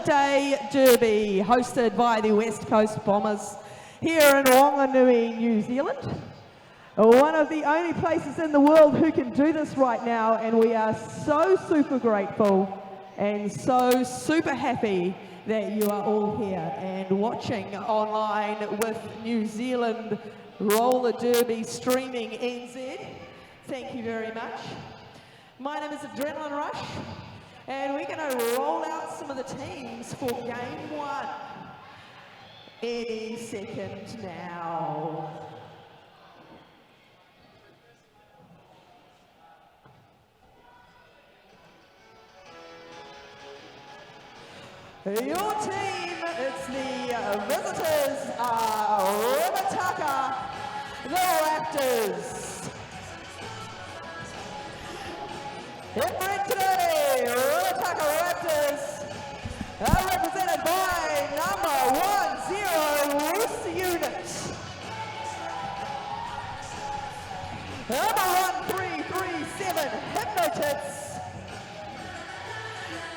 Day Derby, hosted by the West Coast Bombers here in Whanganui, New Zealand. One of the only places in the world who can do this right now, and we are so super grateful and so super happy that you are all here and watching online with New Zealand Roller Derby streaming NZ. Thank you very much. My name is Adrenaline Rush, and we're going to roll out some of the teams for game one any second now. Your team, it's the visitors, are Remutaka, the Raptors. In red today, Remutaka Raptors are represented by number 10 Rooster Unit. Number 1337 Hypnotits.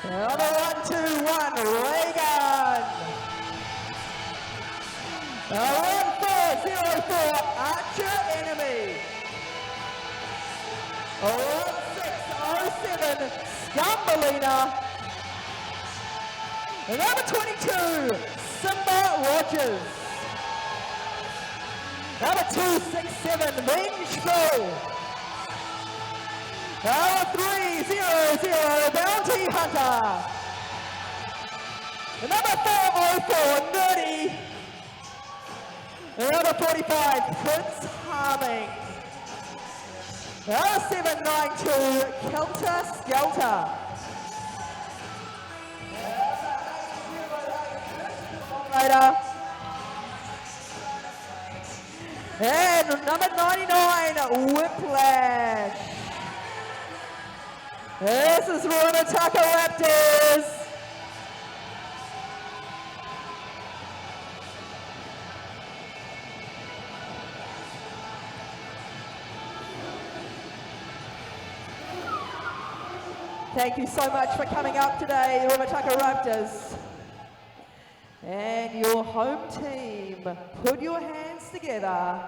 Number 121 Reagan. 1404 Archer Enemy. 1607 Scumbelina. Number 22 Simba Rogers. Number 267 Vengeful. Number 300 Bounty Hunter. Number 404 Nerdy. Number 45 Prince Harming. Number 792 Kelter Skelter. And number 99 Whiplash. This is Remutaka Raptors. Thank you so much for coming up today, Remutaka Raptors. And your home team, put your hands together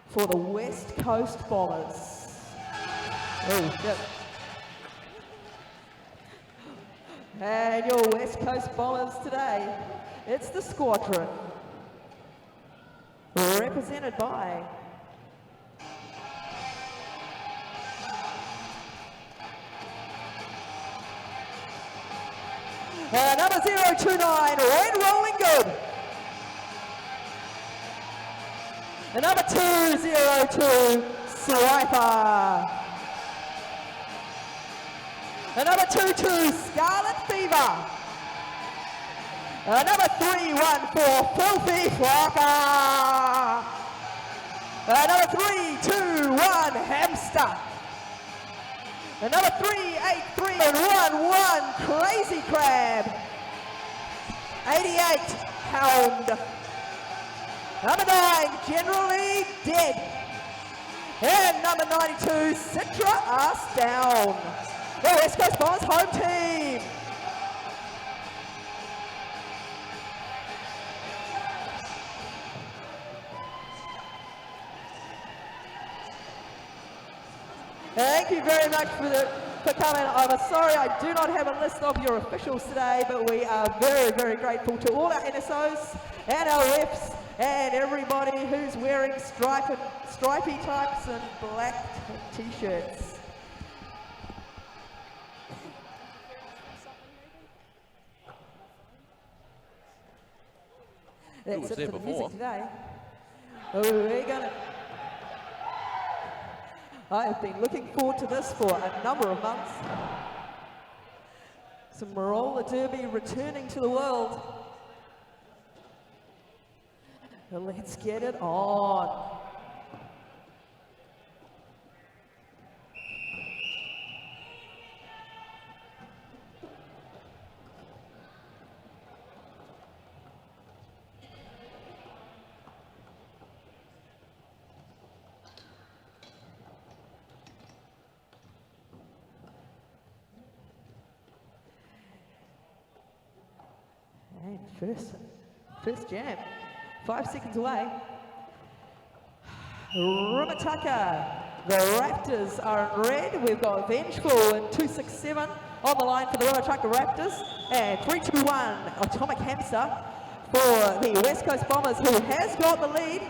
for the West Coast Bombers. Oh, yep. And your West Coast Bombers today, it's the Squadron, represented by number 029, Red Rolling Good. And number 202, Swiper. And number 22, Scarlet Fever. And number 314, Filthy Flocker. And number 321, Hamster. And number 383 and 11, Crazy Crab. 88, Hound. Number 9, Generally Dead. And number 92, Citra Us Down. The West Coast Bombers home team. Thank you very much for coming. I'm sorry I do not have a list of your officials today, but we are very, very grateful to all our NSOs and our refs and everybody who's wearing stripy types and black t-shirts. That's it for the music today. We're gonna... I have been looking forward to this for a number of months. Some roller derby returning to the world. Let's get it on. And first jam, 5 seconds away. Remutaka, the Raptors are in red. We've got Vengeful and 267 on the line for the Remutaka Raptors. And 3-2-1, Atomic Hamster for the West Coast Bombers, who has got the lead.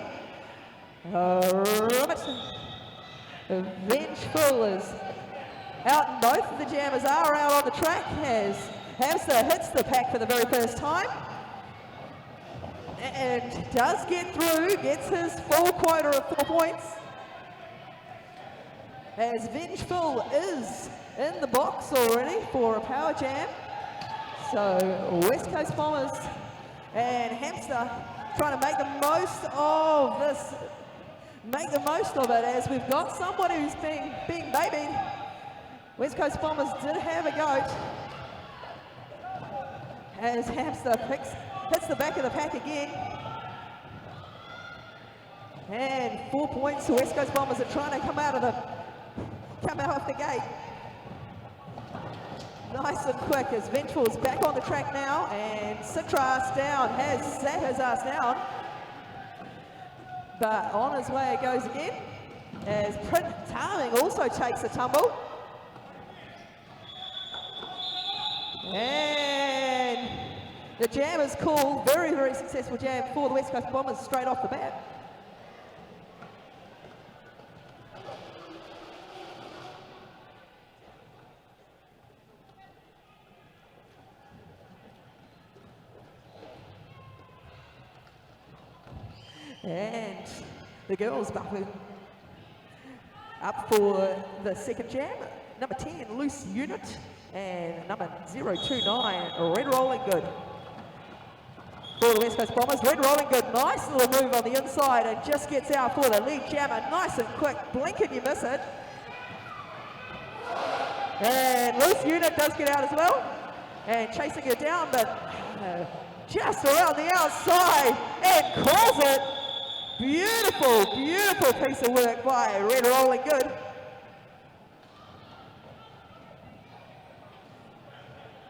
Vengeful is out, and both of the jammers are out on the track as Hamster hits the pack for the very first time and does get through, gets his full quota of 4 points. As Vengeful is in the box already for a power jam. So West Coast Bombers and Hamster trying to make the most of this, make the most of it, as we've got somebody who's being babied. West Coast Bombers did have a goat, as Hamster hits the back of the pack again. And 4 points. The West Coast Bombers are trying to come out off the gate. Nice and quick as Vengeful is back on the track now, and Citras down, has sat his ass down. But on his way it goes again, as Tarming also takes a tumble. And the jam is called, very, very successful jam for the West Coast Bombers straight off the bat. And the girls up for the second jam. Number 10, Loose Unit, and number 029, Red Rolling Good. For the West Coast Bombers, Red Rolling Good, nice little move on the inside and just gets out for the lead jammer, nice and quick, blink and you miss it. And Loose Unit does get out as well, and chasing it down, but just around the outside, and calls it. Beautiful, beautiful piece of work by Red Rolling Good.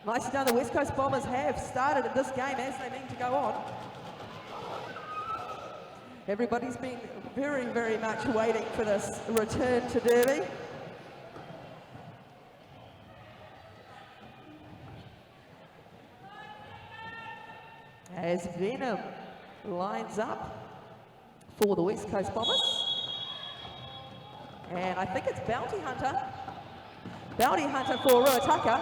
Nicely done. The West Coast Bombers have started in this game as they mean to go on. Everybody's been very, very much waiting for this return to Derby. As Venom lines up for the West Coast Bombers. And I think it's Bounty Hunter. Bounty Hunter for Remutaka.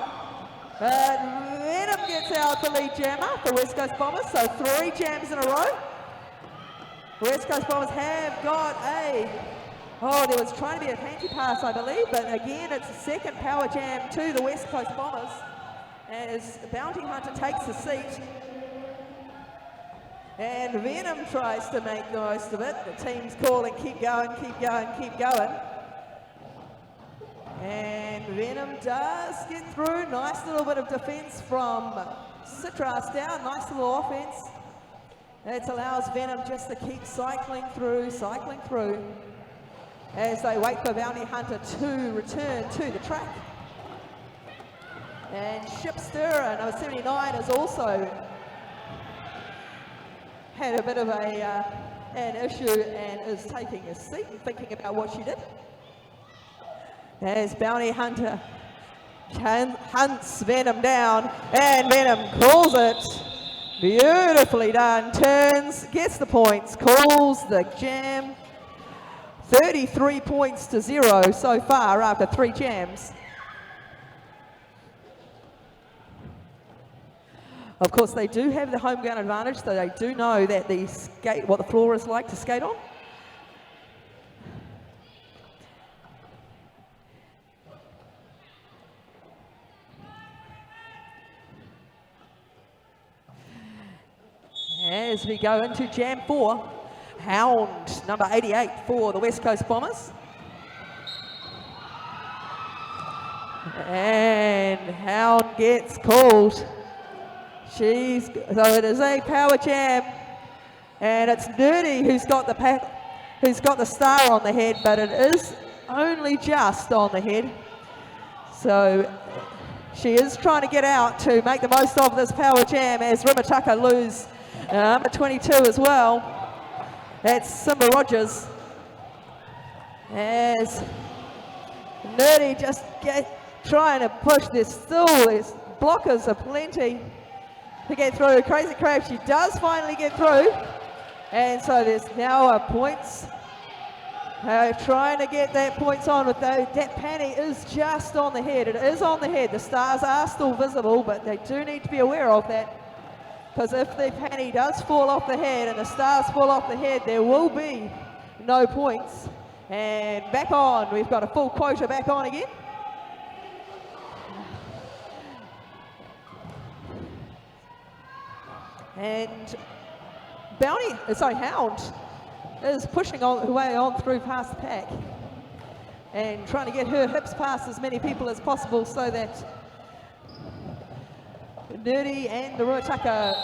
But Venom gets out the lead jammer for West Coast Bombers, so 3 jams in a row. West Coast Bombers have got there was trying to be a panty pass, I believe, but again, it's a second power jam to the West Coast Bombers as Bounty Hunter takes the seat. And Venom tries to make the most of it. The team's calling, keep going, keep going, keep going. And Venom does get through. Nice little bit of defense from Citras down. Nice little offense. It allows Venom just to keep cycling through, as they wait for Bounty Hunter to return to the track. And Shipster, number 79, has also had a bit of an issue and is taking a seat and thinking about what she did. As Bounty Hunter hunts Venom down, and Venom calls it. Beautifully done. Turns, gets the points, calls the jam. 33 points to 0 so far after 3 jams. Of course, they do have the home ground advantage, so they do know that what the floor is like to skate on. As we go into Jam 4, Hound, number 88 for the West Coast Bombers. And Hound gets called. So it is a power jam, and it's Nerdy who's got the star on the head, but it is only just on the head. So She is trying to get out to make the most of this power jam as Remutaka lose number 22 as well. That's Simba Rogers. As Nerdy just trying to push this, still there's blockers aplenty to get through. Crazy Crab, she does finally get through. And so there's now points. Trying to get that points on with that panty is just on the head. It is on the head. The stars are still visible, but they do need to be aware of that. Because if the panty does fall off the head and the stars fall off the head, there will be no points. And back on, we've got a full quota back on again. And Hound is pushing her way on through past the pack and trying to get her hips past as many people as possible so that Nerdy and the Remutaka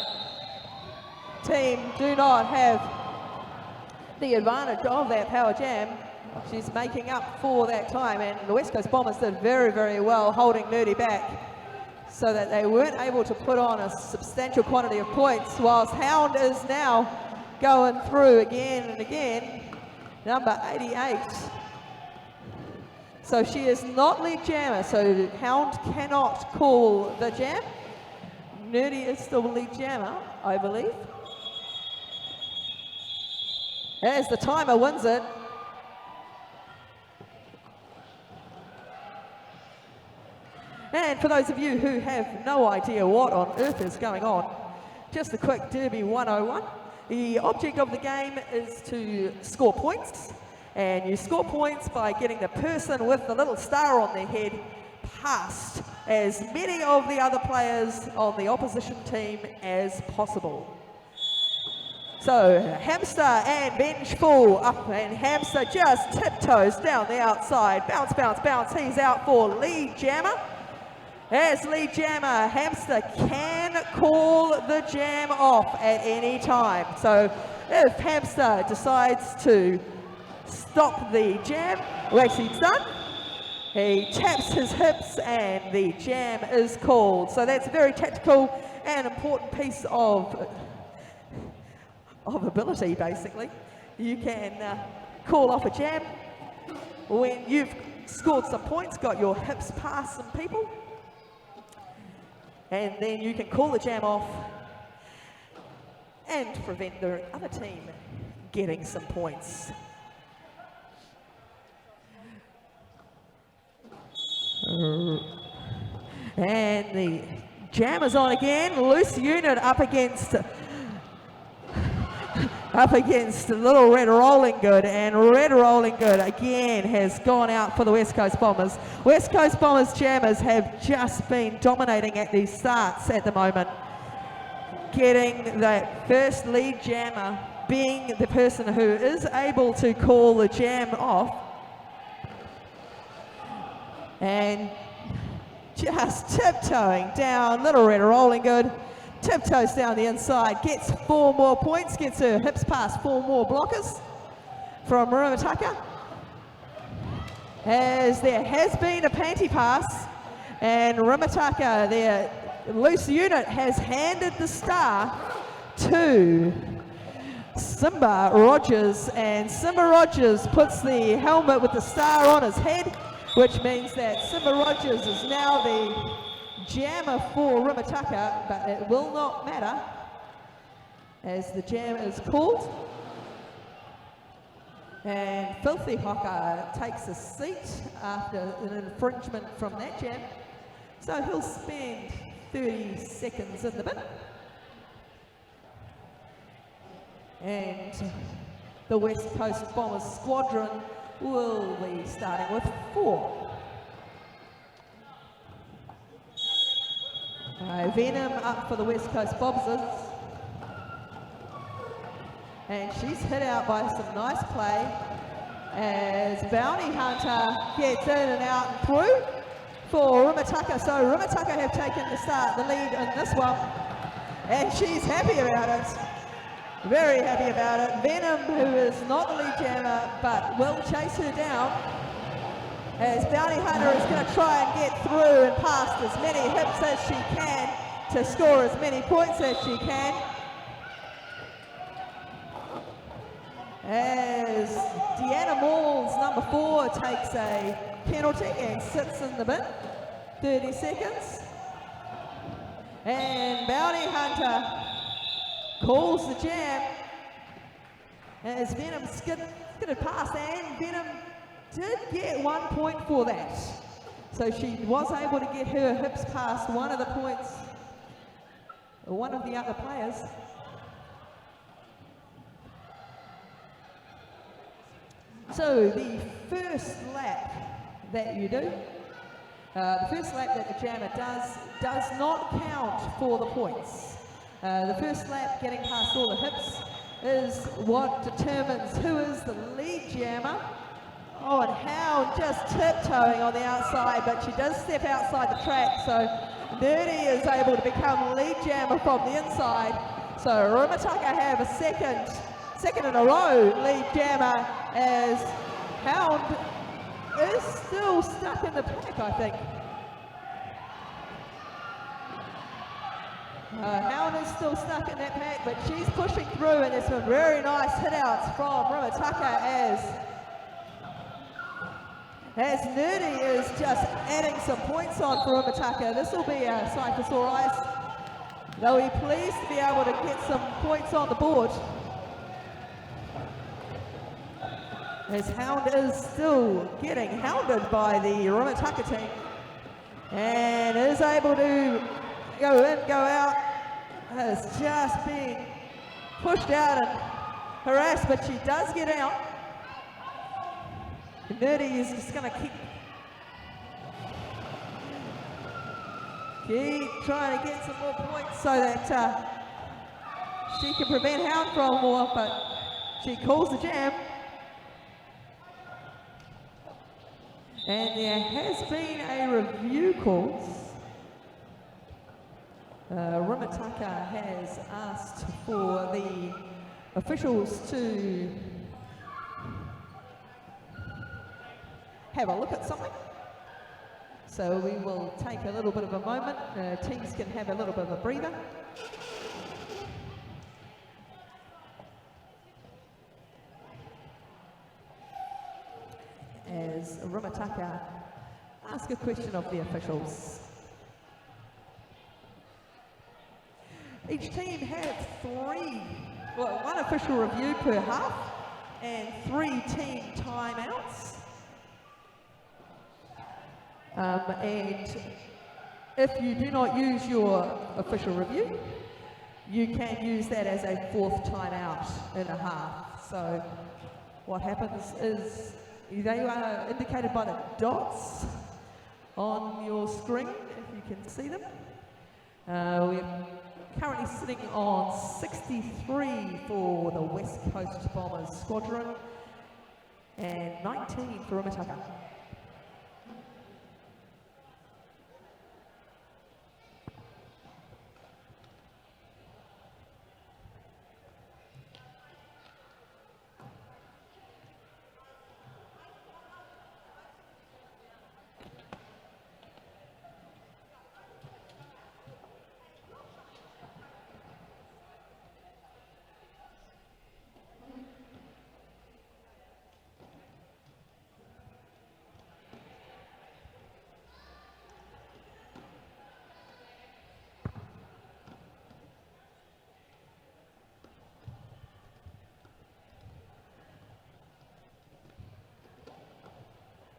team do not have the advantage of that power jam. She's making up for that time, and the West Coast Bombers did very, very well holding Nerdy back so that they weren't able to put on a substantial quantity of points, whilst Hound is now going through again and again, number 88. So she is not lead jammer, so Hound cannot call the jam. Nerdy is still lead jammer, I believe. As the timer wins it. And for those of you who have no idea what on earth is going on, just a quick Derby 101. The object of the game is to score points, and you score points by getting the person with the little star on their head past as many of the other players on the opposition team as possible. So Hamster and bench full up, and Hamster just tiptoes down the outside. Bounce, bounce, bounce. He's out for lead jammer. As lead jammer, Hamster can call the jam off at any time. So if Hamster decides to stop the jam, well, actually it's done. He taps his hips and the jam is called. So that's a very tactical and important piece of ability, basically. You can call off a jam when you've scored some points, got your hips past some people, and then you can call the jam off and prevent the other team getting some points. And the jam is on again. Loose unit up against Little Red Rolling Good, and Red Rolling Good again has gone out for the West Coast Bombers. West Coast Bombers jammers have just been dominating at these starts at the moment, getting that first lead jammer being the person who is able to call the jam off, and just tiptoeing down. Little Red Rolling Good tiptoes down the inside, gets 4 more points, gets her hips past 4 more blockers from Remutaka. As there has been a panty pass, and Remutaka, their loose unit, has handed the star to Simba Rogers, and Simba Rogers puts the helmet with the star on his head, which means that Simba Rogers is now the jammer for Remutaka, but it will not matter as the jam is called. And Filthy Hawker takes a seat after an infringement from that jam, so he'll spend 30 seconds in the bin. And the West Coast Bombers Squadron will be starting with 4. Venom up for the West Coast Bombers, and she's hit out by some nice play as Bounty Hunter gets in and out and through for Remutaka. So Remutaka have taken the lead in this one, and she's happy about it, very happy about it. Venom, who is not the lead jammer but will chase her down, as Bounty Hunter is going to try and get through and past as many hips as she can to score as many points as she can. As Deanna Malls, number 4, takes a penalty and sits in the bin. 30 seconds. And Bounty Hunter calls the jam as Venom skidded past, and Venom did get 1 point for that. So she was able to get her hips past one of the points, one of the other players. So the first lap that you do, the first lap that the jammer does not count for the points. The first lap, getting past all the hips, is what determines who is the lead jammer. Oh, and Hound just tiptoeing on the outside, but she does step outside the track, so Nerdy is able to become lead jammer from the inside. So Remutaka have a second in a row lead jammer, as Hound is still stuck in the pack, I think. Hound is still stuck in that pack, but she's pushing through, and there's some very nice hit-outs from Remutaka as Nerdy is just adding some points on for Remutaka. This will be a sight for sore eyes. They'll be pleased to be able to get some points on the board, as Hound is still getting hounded by the Remutaka team, and is able to go in, go out, has just been pushed out and harassed, but she does get out. Nerdy is just going to keep trying to get some more points so that she can prevent Hound from more, but she calls the jam. And there has been a review call. Remutaka has asked for the officials to have a look at something. So we will take a little bit of a moment. Teams can have a little bit of a breather. As Remutaka asks a question of the officials. Each team had one official review per half and 3 team timeouts. And if you do not use your official review, you can use that as a 4th timeout in a half. So what happens is they are indicated by the dots on your screen, if you can see them. We're currently sitting on 63 for the West Coast Bombers Squadron and 19 for Remutaka.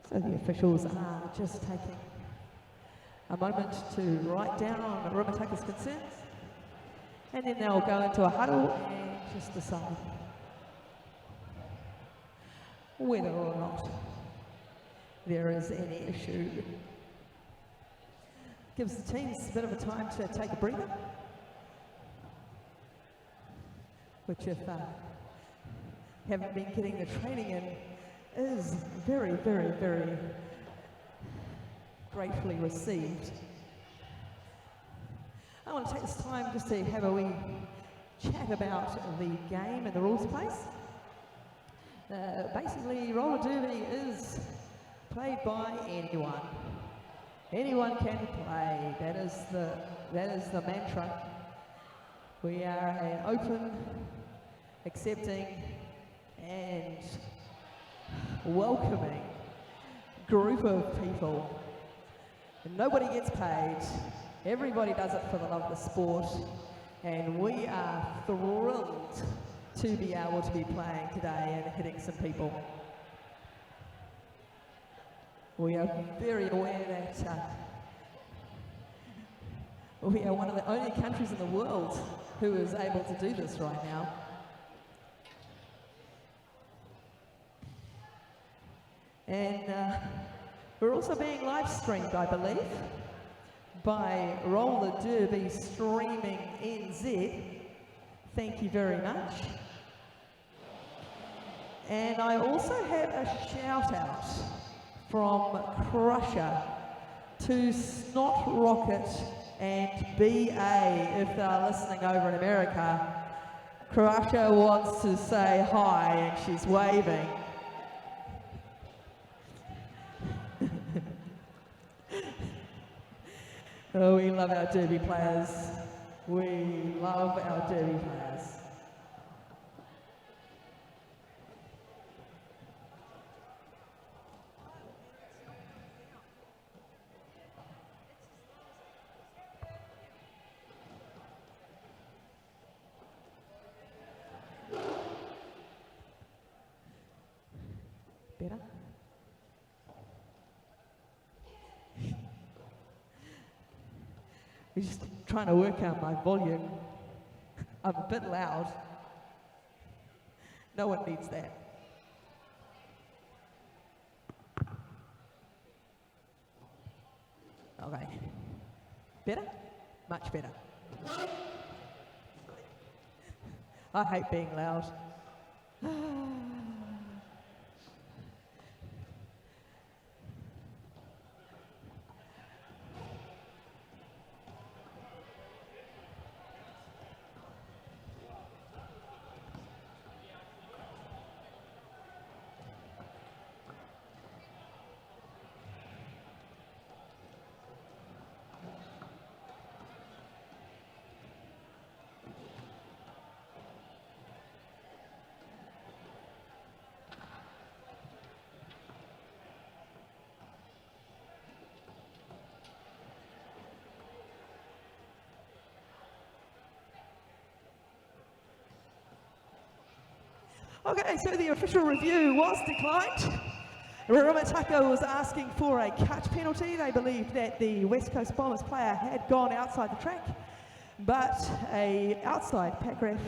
So the officials are just taking a moment to write down Remutaka's concerns, and then they'll go into a huddle and just decide whether or not there is any issue. Gives the teams a bit of a time to take a breather, which if haven't been getting the training in, is very, very, very gratefully received. I want to take this time just to have a wee chat about the game and the rules of place. Basically, roller derby is played by anyone. Anyone can play. That is the mantra. We are an open, accepting, and welcoming group of people. And nobody gets paid. Everybody does it for the love of the sport. And we are thrilled to be able to be playing today and hitting some people. We are very aware that we are one of the only countries in the world who is able to do this right now. And we're also being live streamed, I believe, by Roller Derby Streaming NZ. Thank you very much. And I also have a shout out from Crusher to Snot Rocket and BA if they're listening over in America. Crusher wants to say hi and she's waving. Oh, we love our derby players. We love our derby players. Better? We're just trying to work out my volume. I'm a bit loud. No one needs that. Okay. Better? Much better. I hate being loud. Okay, so the official review was declined. Remutaka was asking for a cut penalty. They believed that the West Coast Bombers player had gone outside the track, but a outside pack ref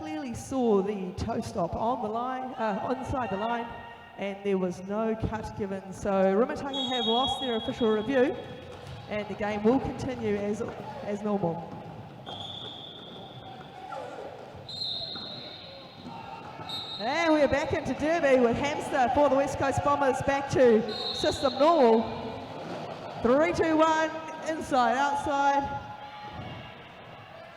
clearly saw the toe stop on the line, inside the line, and there was no cut given. So Remutaka have lost their official review, and the game will continue as normal. And we're back into Derby with Hamster for the West Coast Bombers back to system normal. 3-2-1, inside, outside.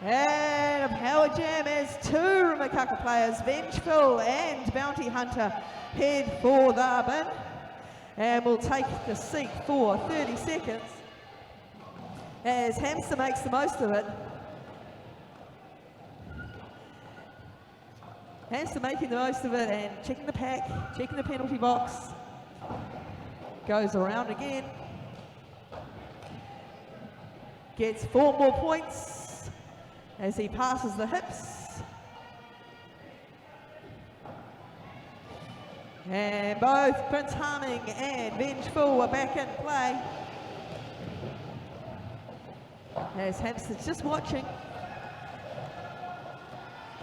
And a power jam as two Remutaka players, Vengeful and Bounty Hunter, head for the bin. And we'll take the seat for 30 seconds as Hamster makes the most of it. Hamster making the most of it and checking the pack, checking the penalty box. Goes around again. Gets 4 more points as he passes the hips. And both Prince Harming and Vengeful are back in play. As Hamster's just watching.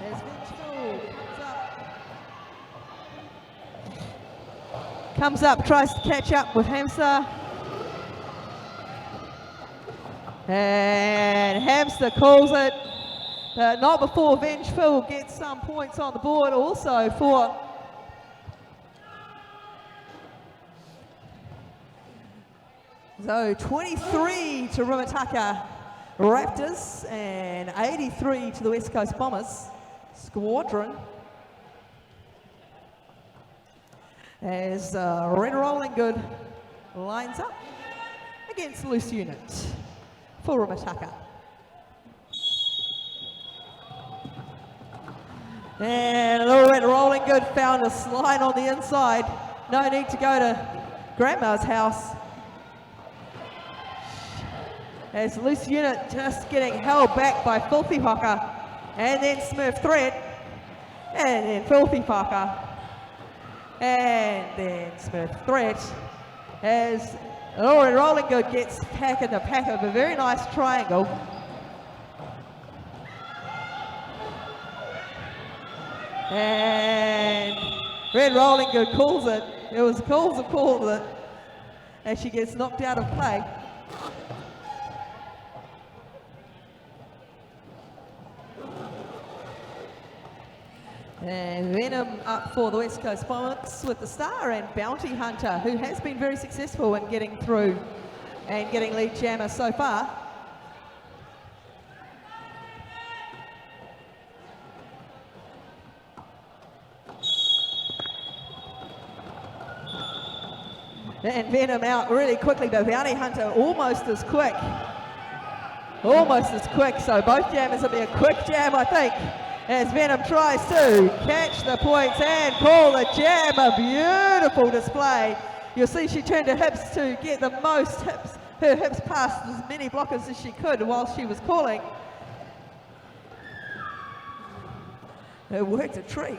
As Vengeful comes up, tries to catch up with Hamster. And Hamster calls it, but not before Vengeful gets some points on the board also for so 23 to Remutaka Raptors and 83 to the West Coast Bombers Squadron. as Red Rolling Good lines up against Loose Unit for Remutaka. And Little Red Rolling Good found a slide on the inside. No need to go to Grandma's house. As Loose Unit just getting held back by Filthy Hawker, and then Smurf Threat, and then Filthy Hawker, and then Smurf Threat, as Little Red Rolling Good gets back in the pack of a very nice triangle. And Red Rolling Good calls it. It was calls that called it as she gets knocked out of play. And Venom up for the West Coast Bombers with the star, and Bounty Hunter, who has been very successful in getting through and getting lead jammer so far. And Venom out really quickly, but Bounty Hunter almost as quick. Almost as quick, so both jammers will be a quick jam, I think, as Venom tries to catch the points and call the jam. A beautiful display. You'll see she turned her hips to get the most hips, her hips past as many blockers as she could while she was calling. It worked a treat.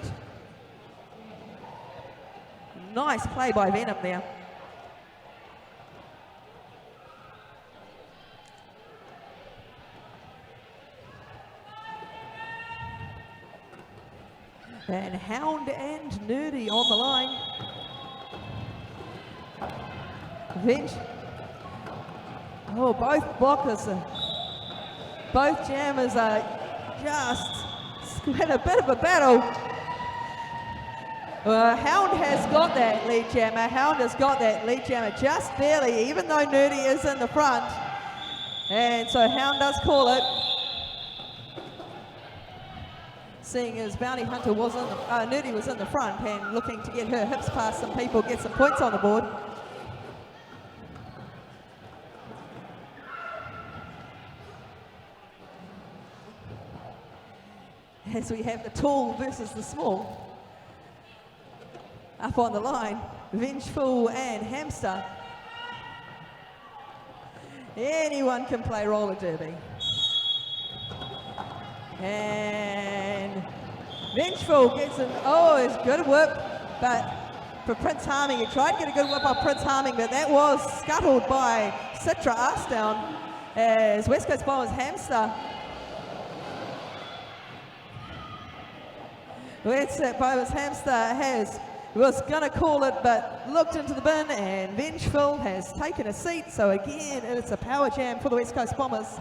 Nice play by Venom there. And Hound and Nerdy on the line. Vince. Oh, both blockers, both jammers are just in a bit of a battle. Hound has got that lead jammer. Hound has got that lead jammer just barely, even though Nerdy is in the front. And so Hound does call it. Seeing as Bounty Hunter was in the, Nerdy was in the front and looking to get her hips past some people, get some points on the board. As we have the tall versus the small. Up on the line, Vengeful and Hamster. Anyone can play roller derby. And Vengeful gets an, oh, it's good whip, but for Prince Harming, he tried to get a good whip off Prince Harming, but that was scuttled by Citra Arsedown as West Coast Bombers Hamster. West Coast Bombers Hamster was going to call it, but looked into the bin, and Vengeful has taken a seat, so again, it's a power jam for the West Coast Bombers.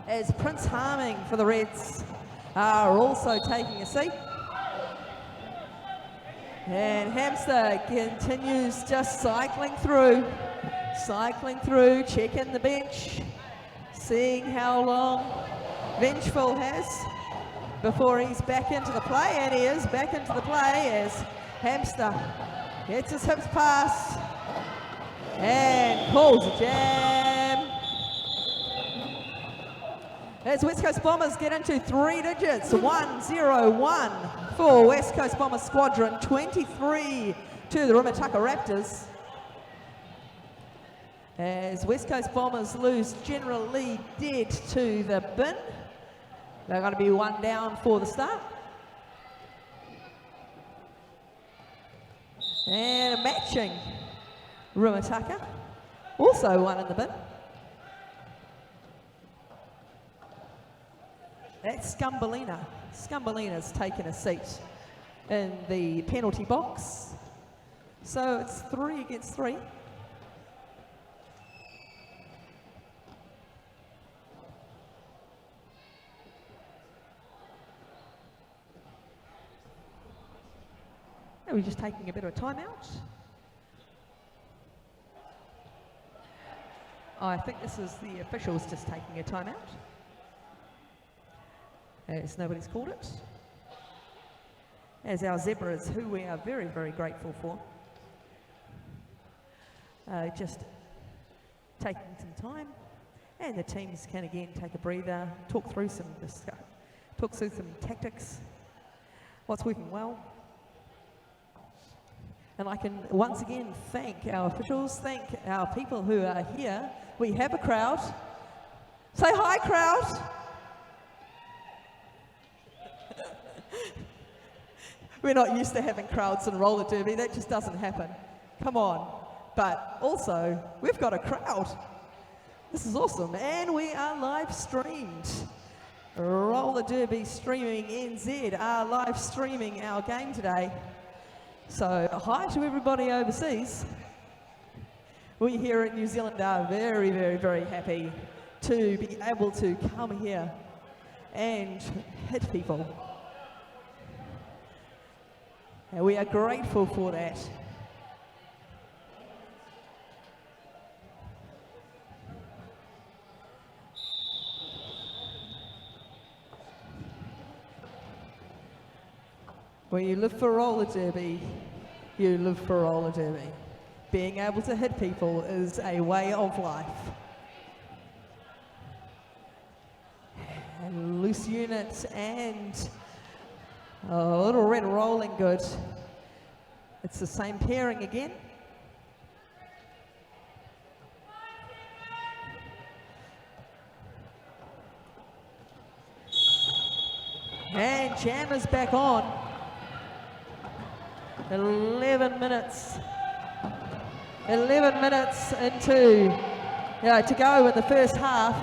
As Prince Harming for the Reds are also taking a seat. And Hamster continues just cycling through, checking the bench, seeing how long Vengeful has before he's back into the play, and he is back into the play as Hamster gets his hips past and calls a jam. As West Coast Bombers get into 3 digits, 1-0-1 for West Coast Bombers Squadron, 23 to the Remutaka Raptors. As West Coast Bombers lose general lead dead to the bin. They're going to be 1 down for the start. And a matching Remutaka, also 1 in the bin. That's Scumbalina. Scumbalina's taken a seat in the penalty box. So it's 3 against 3. Are we just taking a bit of a timeout? I think this is the officials just taking a timeout. As nobody's called it. as our zebras, who we are very, very grateful for. Just taking some time, and the teams can again take a breather, talk through some tactics, what's working well. And I can once again thank our officials, thank our people who are here. We have a crowd. Say hi, crowd. We're not used to having crowds in roller derby. That just doesn't happen. Come on. But also, we've got a crowd. This is awesome. And we are live streamed. Roller Derby Streaming NZ are live streaming our game today. So hi to everybody overseas. We here in New Zealand are very, very, very happy to be able to come here and hit people. And we are grateful for that. When you live for roller derby, you live for roller derby. Being able to hit people is a way of life. And loose unit and a little red rolling good. It's the same pairing again. And Jam is back on. 11 minutes into to go in the first half,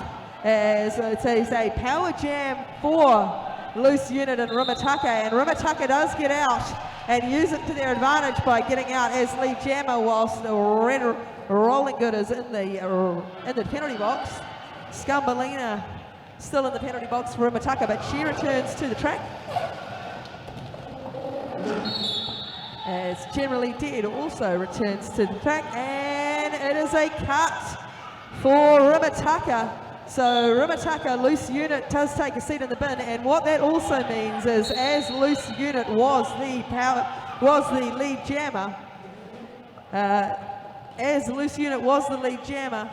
as it is a power jam for loose unit and Remutaka, and Remutaka does get out and use it to their advantage by getting out as lead jammer, whilst the red rolling good is in the penalty box. Scumbalina still in the penalty box for Remutaka, but she returns to the track. As Generally Dead also returns to the track, and it is a cut for Remutaka. So Remutaka, loose unit, does take a seat in the bin, and what that also means is, as loose unit was the lead jammer,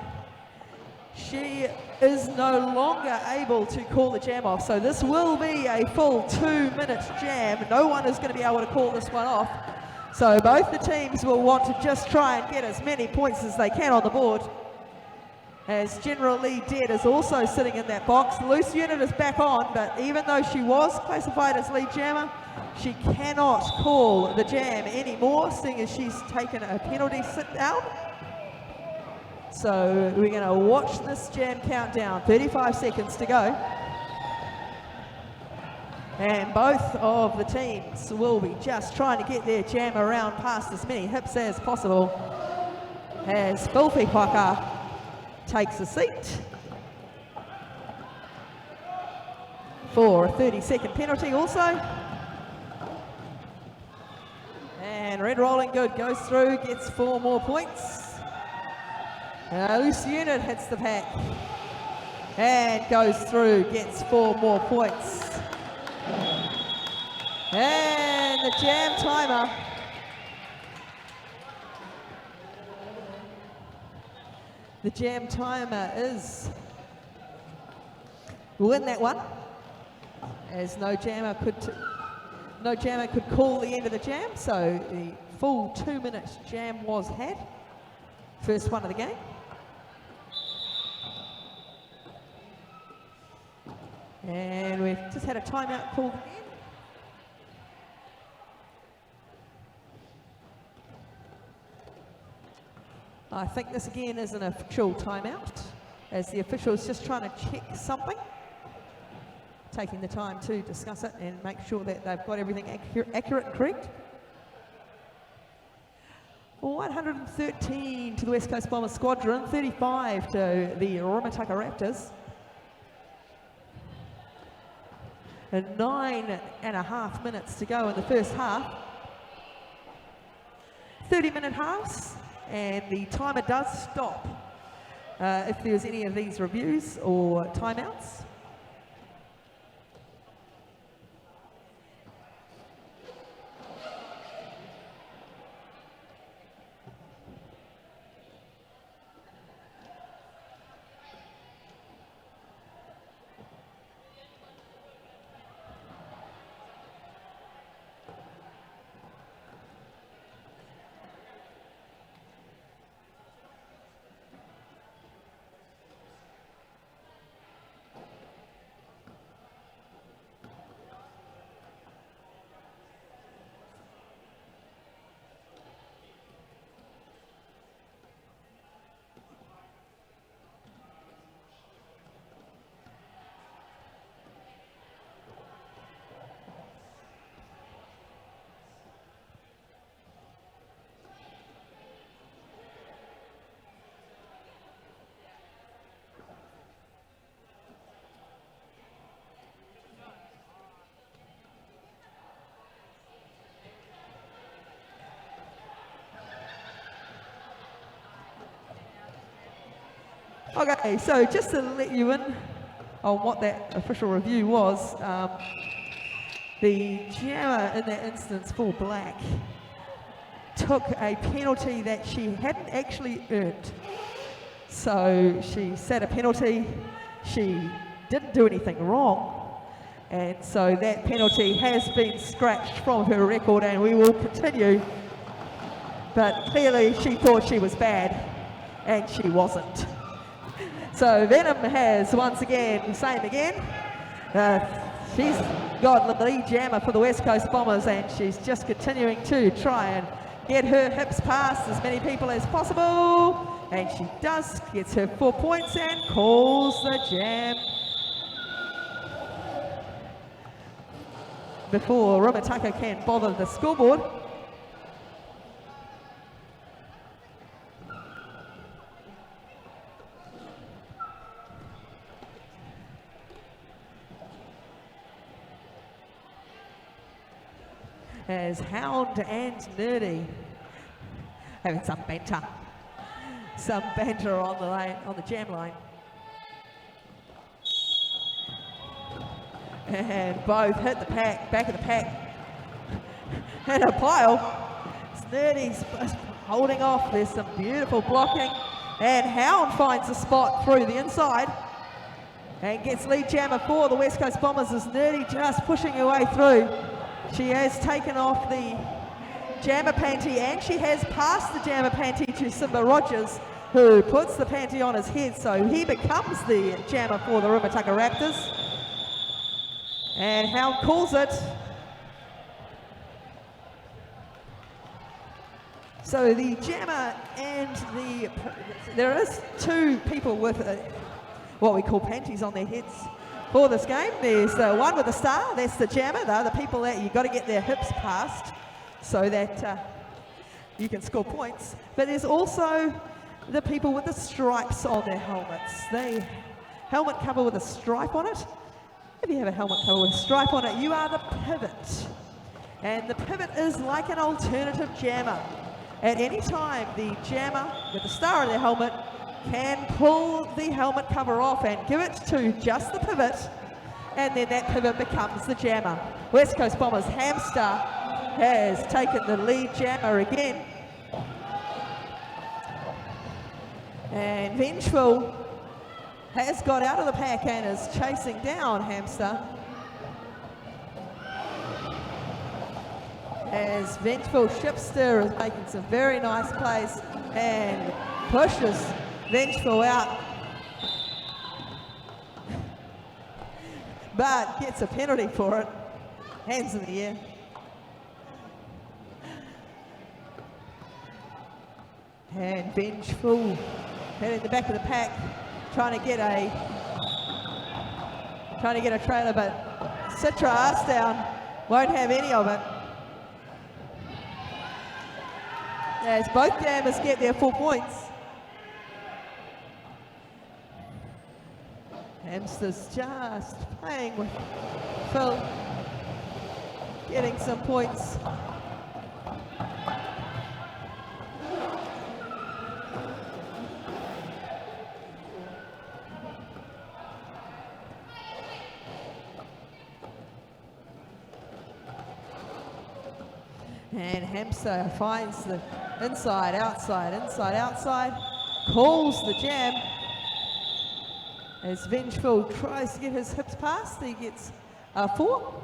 she is no longer able to call the jam off. So this will be a full 2-minute jam. No one is going to be able to call this one off. So both the teams will want to just try and get as many points as they can on the board. As General Lee Dead is also sitting in that box. Loose unit is back on, but even though she was classified as lead jammer, she cannot call the jam anymore, seeing as she's taken a penalty sit down. So we're going to watch this jam countdown. 35 seconds to go. And both of the teams will be just trying to get their jam around past as many hips as possible, as Filthy Whaka takes a seat for a 30-second penalty also. And Red Rolling Good goes through, gets 4 more points. Loose unit hits the pack and goes through, gets 4 more points. And the jam timer is win that one, as no jammer could call the end of the jam, so the full 2-minute jam was had. First one of the game. And we've just had a timeout called again. I think this again is an official timeout, as the official is just trying to check something, taking the time to discuss it and make sure that they've got everything accurate and correct. 113 to the West Coast Bombers Squadron, 35 to the Remutaka Raptors. And 9.5 minutes to go in the first half. 30-minute halves, and the timer does stop if there's any of these reviews or timeouts. Okay, so just to let you in on what that official review was, the jammer in that instance for black took a penalty that she hadn't actually earned. So she set a penalty, she didn't do anything wrong, and so that penalty has been scratched from her record and we will continue. But clearly she thought she was bad and she wasn't. So Venom has once again, same again, she's got the lead jammer for the West Coast Bombers and she's just continuing to try and get her hips past as many people as possible. And she does, gets her 4 points and calls the jam. Before Remutaka can bother the scoreboard. As Hound and Nerdy having some banter. Some banter on the line, on the jam line. And both hit the pack, back of the pack. And a pile. Nerdy's holding off. There's some beautiful blocking. And Hound finds a spot through the inside. And gets lead jammer for the West Coast Bombers as Nerdy just pushing her way through. She has taken off the jammer panty and she has passed the jammer panty to Simba Rogers, who puts the panty on his head, so he becomes the jammer for the Remutaka Raptors. And Hound calls it. So the jammer and there is two people with what we call panties on their heads for this game. There's the one with the star, that's the jammer. They're the people that you've got to get their hips past so that you can score points. But there's also the people with the stripes on their helmets. They helmet cover with a stripe on it. If you have a helmet cover with a stripe on it, you are the pivot. And the pivot is like an alternative jammer. At any time, the jammer with the star on their helmet can pull the helmet cover off and give it to just the pivot, and then that pivot becomes the jammer. West Coast Bombers Hamster has taken the lead jammer again. And Vengeful has got out of the pack and is chasing down Hamster. As Vengeful Shipster is making some very nice plays and pushes Vengeful out, but gets a penalty for it. Hands in the air. And Vengeful heading the back of the pack, trying to get a trailer, but Citra Arstown won't have any of it. As both jammers get their 4 points. Hamster's just playing with Phil, getting some points. And Hamster finds the inside, outside, inside, outside, calls the jam. As Vengeful tries to get his hips past, he gets a 4.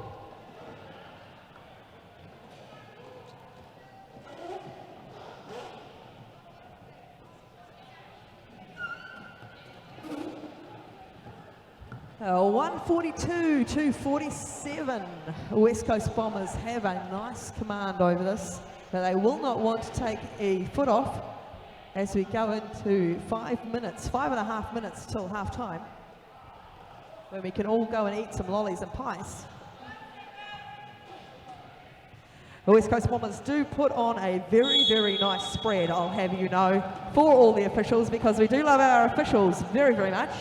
Uh, 142 to 47. West Coast Bombers have a nice command over this, but they will not want to take a foot off as we go into 5 minutes, 5.5 minutes till half time, when we can all go and eat some lollies and pies. The West Coast Bombers do put on a very, very nice spread, I'll have you know, for all the officials, because we do love our officials very, very much.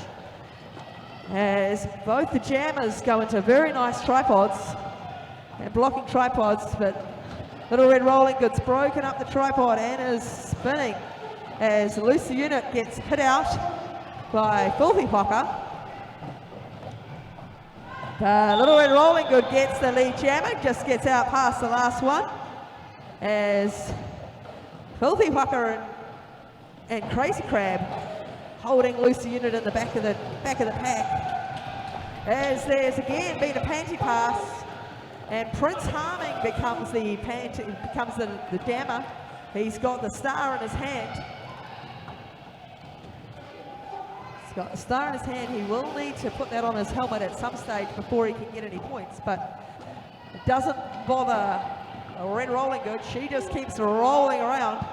As both the jammers go into very nice tripods, and blocking tripods, but Little Red Rolling Goods broken up the tripod and is spinning as Loose Unit gets hit out. by Filthy Pocker. Little Red Rolling Good gets the lead jammer, just gets out past the last one. As Filthy Pocker and Crazy Crab holding loose the unit in the back of the pack. As there's again been a panty pass, and Prince Harming becomes the jammer. He's got the star in his hand. He's got the star in his hand. He will need to put that on his helmet at some stage before he can get any points, but it doesn't bother Red Rolling Good. She just keeps rolling around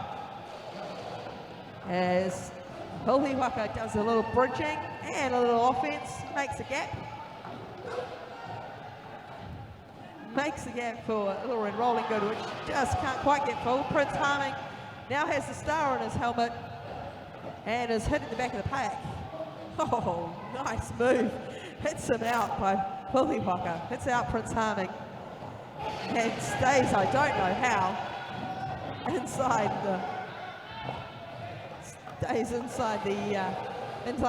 as Filthy Waka does a little bridging and a little offense, makes a gap. Makes a gap for Little Red Rolling Good, which just can't quite get full. Prince Harming now has the star on his helmet and is hitting the back of the pack. Oh, nice move. Hits him out by Filthy Waka. Hits out Prince Harming and stays, I don't know how, inside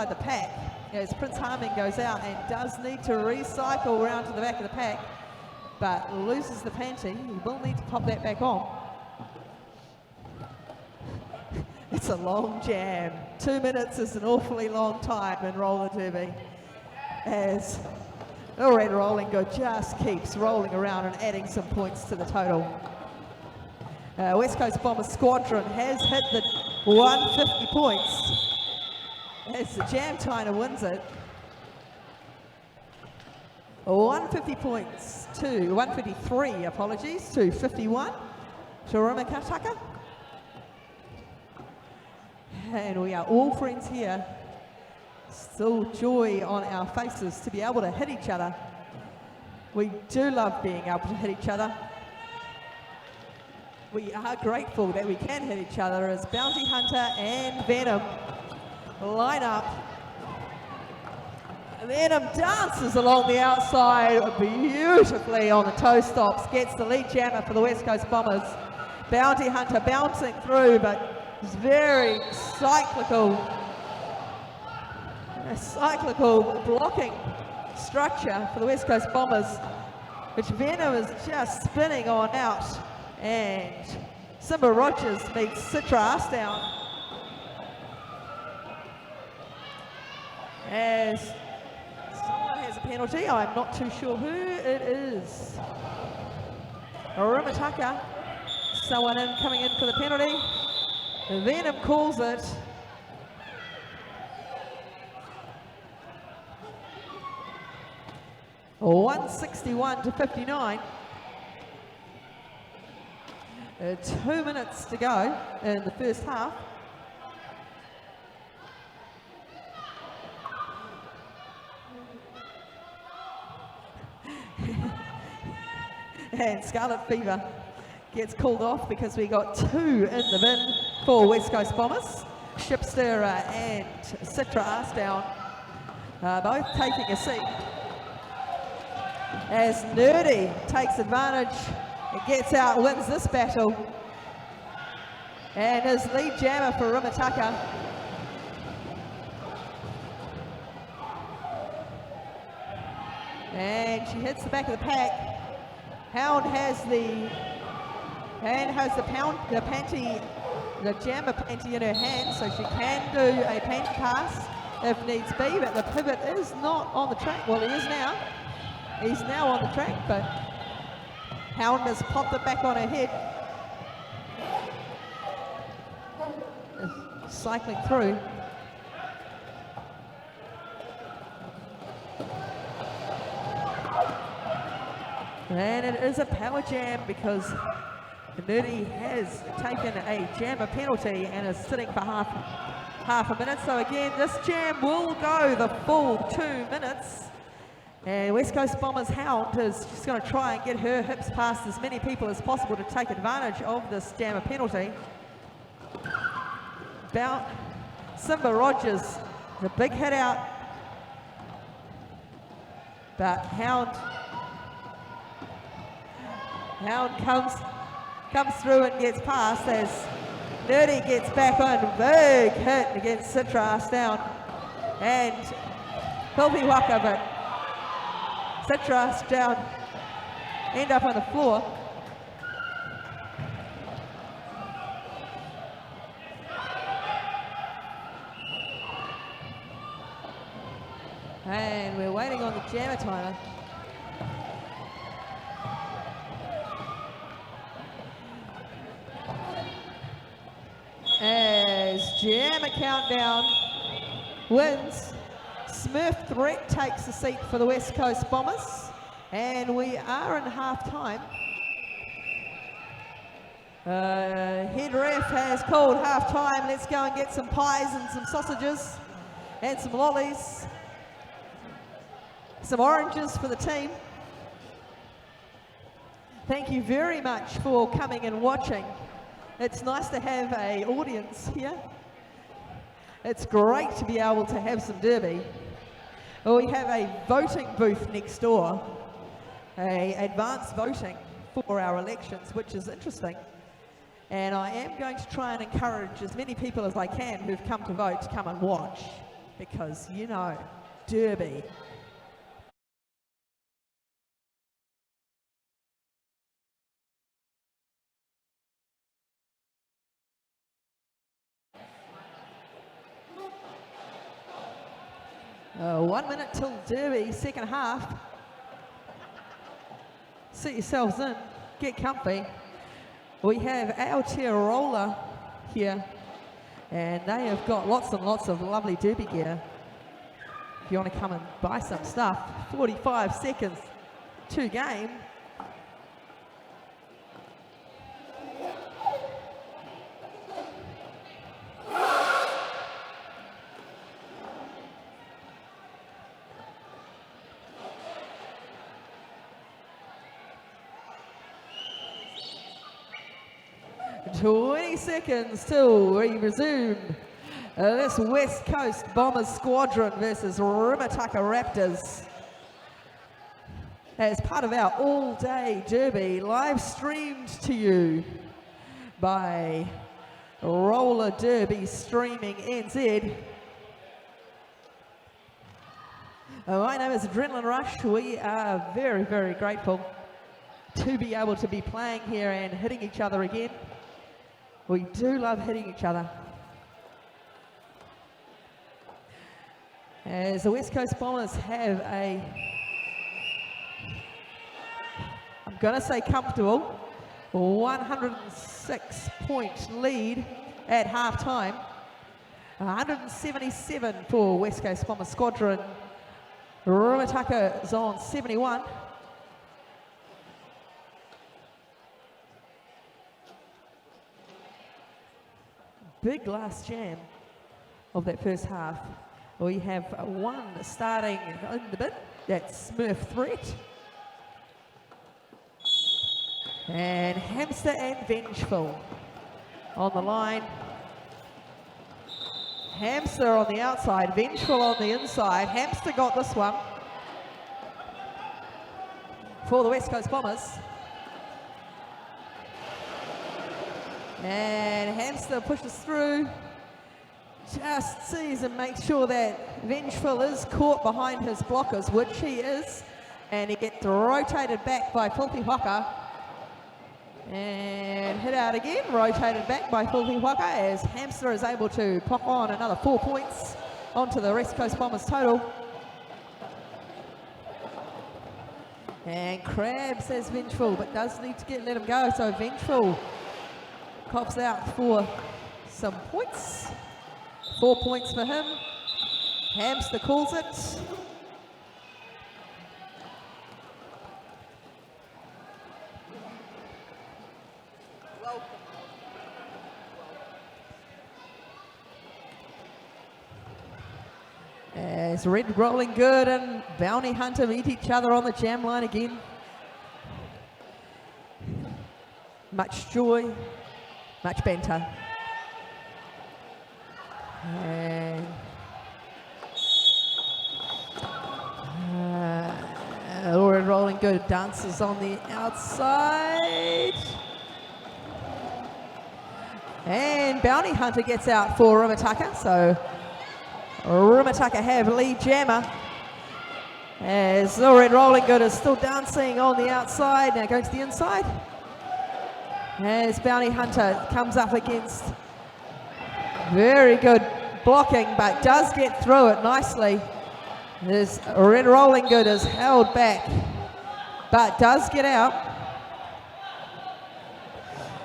the pack as Prince Harming goes out and does need to recycle around to the back of the pack, but loses the panty. He will need to pop that back on. It's a long jam. 2 minutes is an awfully long time in roller derby, as Little Red Rolling Good just keeps rolling around and adding some points to the total. West Coast Bombers Squadron has hit the 150 points as the Jam China wins it. 150 points to 153, apologies, to 51 to Remutaka. And we are all friends here. Still joy on our faces to be able to hit each other. We do love being able to hit each other. We are grateful that we can hit each other as Bounty Hunter and Venom line up. Venom dances along the outside beautifully on the toe stops, gets the lead jammer for the West Coast Bombers. Bounty Hunter bouncing through, but it's very cyclical blocking structure for the West Coast Bombers, which Venom is just spinning on out. And Simba Rogers meets Citra Arsedown as someone has a penalty. I'm not too sure who it is. Remutaka, someone coming in for the penalty. Venom calls it. $161 to 59. 2 minutes to go in the first half. And Scarlet Fever gets called off because we got 2 in the bin for West Coast Bombers. Shipster and Citra Arsedown both taking a seat. As Nerdy takes advantage and gets out, wins this battle. And his lead jammer for Remutaka. And she hits the back of the pack. Hound has the jammer panty in her hand, so she can do a panty pass if needs be, but the pivot is not on the track. Well, he is now. He's now on the track, but Hound has popped it back on her head. Cycling through. And it is a power jam because Nerdy has taken a jammer penalty and is sitting for half a minute. So again, this jam will go the full 2 minutes. And West Coast Bombers Hound is just going to try and get her hips past as many people as possible to take advantage of this jammer penalty. Simba Rogers, the big hit out. But Hound comes through and gets past as Nerdy gets back on. Big hit against Citra Arsedown. And Filthy Waka, but Citra down, end up on the floor. And we're waiting on the jammer timer. As jammer countdown wins, Smurf Threat takes the seat for the West Coast Bombers, and we are in half-time. Head ref has called half-time. Let's go and get some pies and some sausages and some lollies, some oranges for the team. Thank you very much for coming and watching. It's nice to have an audience here. It's great to be able to have some derby. We have a voting booth next door, advanced voting for our elections, which is interesting. And I am going to try and encourage as many people as I can who've come to vote to come and watch, because, you know, derby. One minute till derby, second half. Sit yourselves in, get comfy. We have Aotearoa here, and they have got lots and lots of lovely derby gear. If you want to come and buy some stuff, 45 seconds to game. Seconds till we resume this West Coast Bombers Squadron versus Remutaka Raptors as part of our all-day derby, live streamed to you by Roller Derby Streaming NZ. My name is Adrenaline Rush. We are very, very grateful to be able to be playing here and hitting each other again. We do love hitting each other. As the West Coast Bombers have a, I'm going to say comfortable, 106-point lead at half-time. 177 for West Coast Bombers Squadron. Remutaka is on 71. Big last jam of that first half. We have one starting in the bin. That's Smurf Threat. And Hamster and Vengeful on the line. Hamster on the outside, Vengeful on the inside. Hamster got this one for the West Coast Bombers. And Hamster pushes through, just sees and makes sure that Vengeful is caught behind his blockers, which he is, and he gets rotated back by Filthy Waka. And hit out again, rotated back by Filthy Waka as Hamster is able to pop on another 4 points onto the West Coast Bombers total. And Crab says Vengeful, but does need to let him go, so Vengeful cops out for some points. 4 points for him. Hamster calls it. As Red Rolling Good and Bounty Hunter meet each other on the jam line again. Much joy. Much banter. And Red Rolling Good dances on the outside. And Bounty Hunter gets out for Remutaka, so Remutaka have lead jammer. As the Red Rolling Good is still dancing on the outside, now going to the inside. As Bounty Hunter comes up against very good blocking, but does get through it nicely. This Red Rolling Good is held back, but does get out.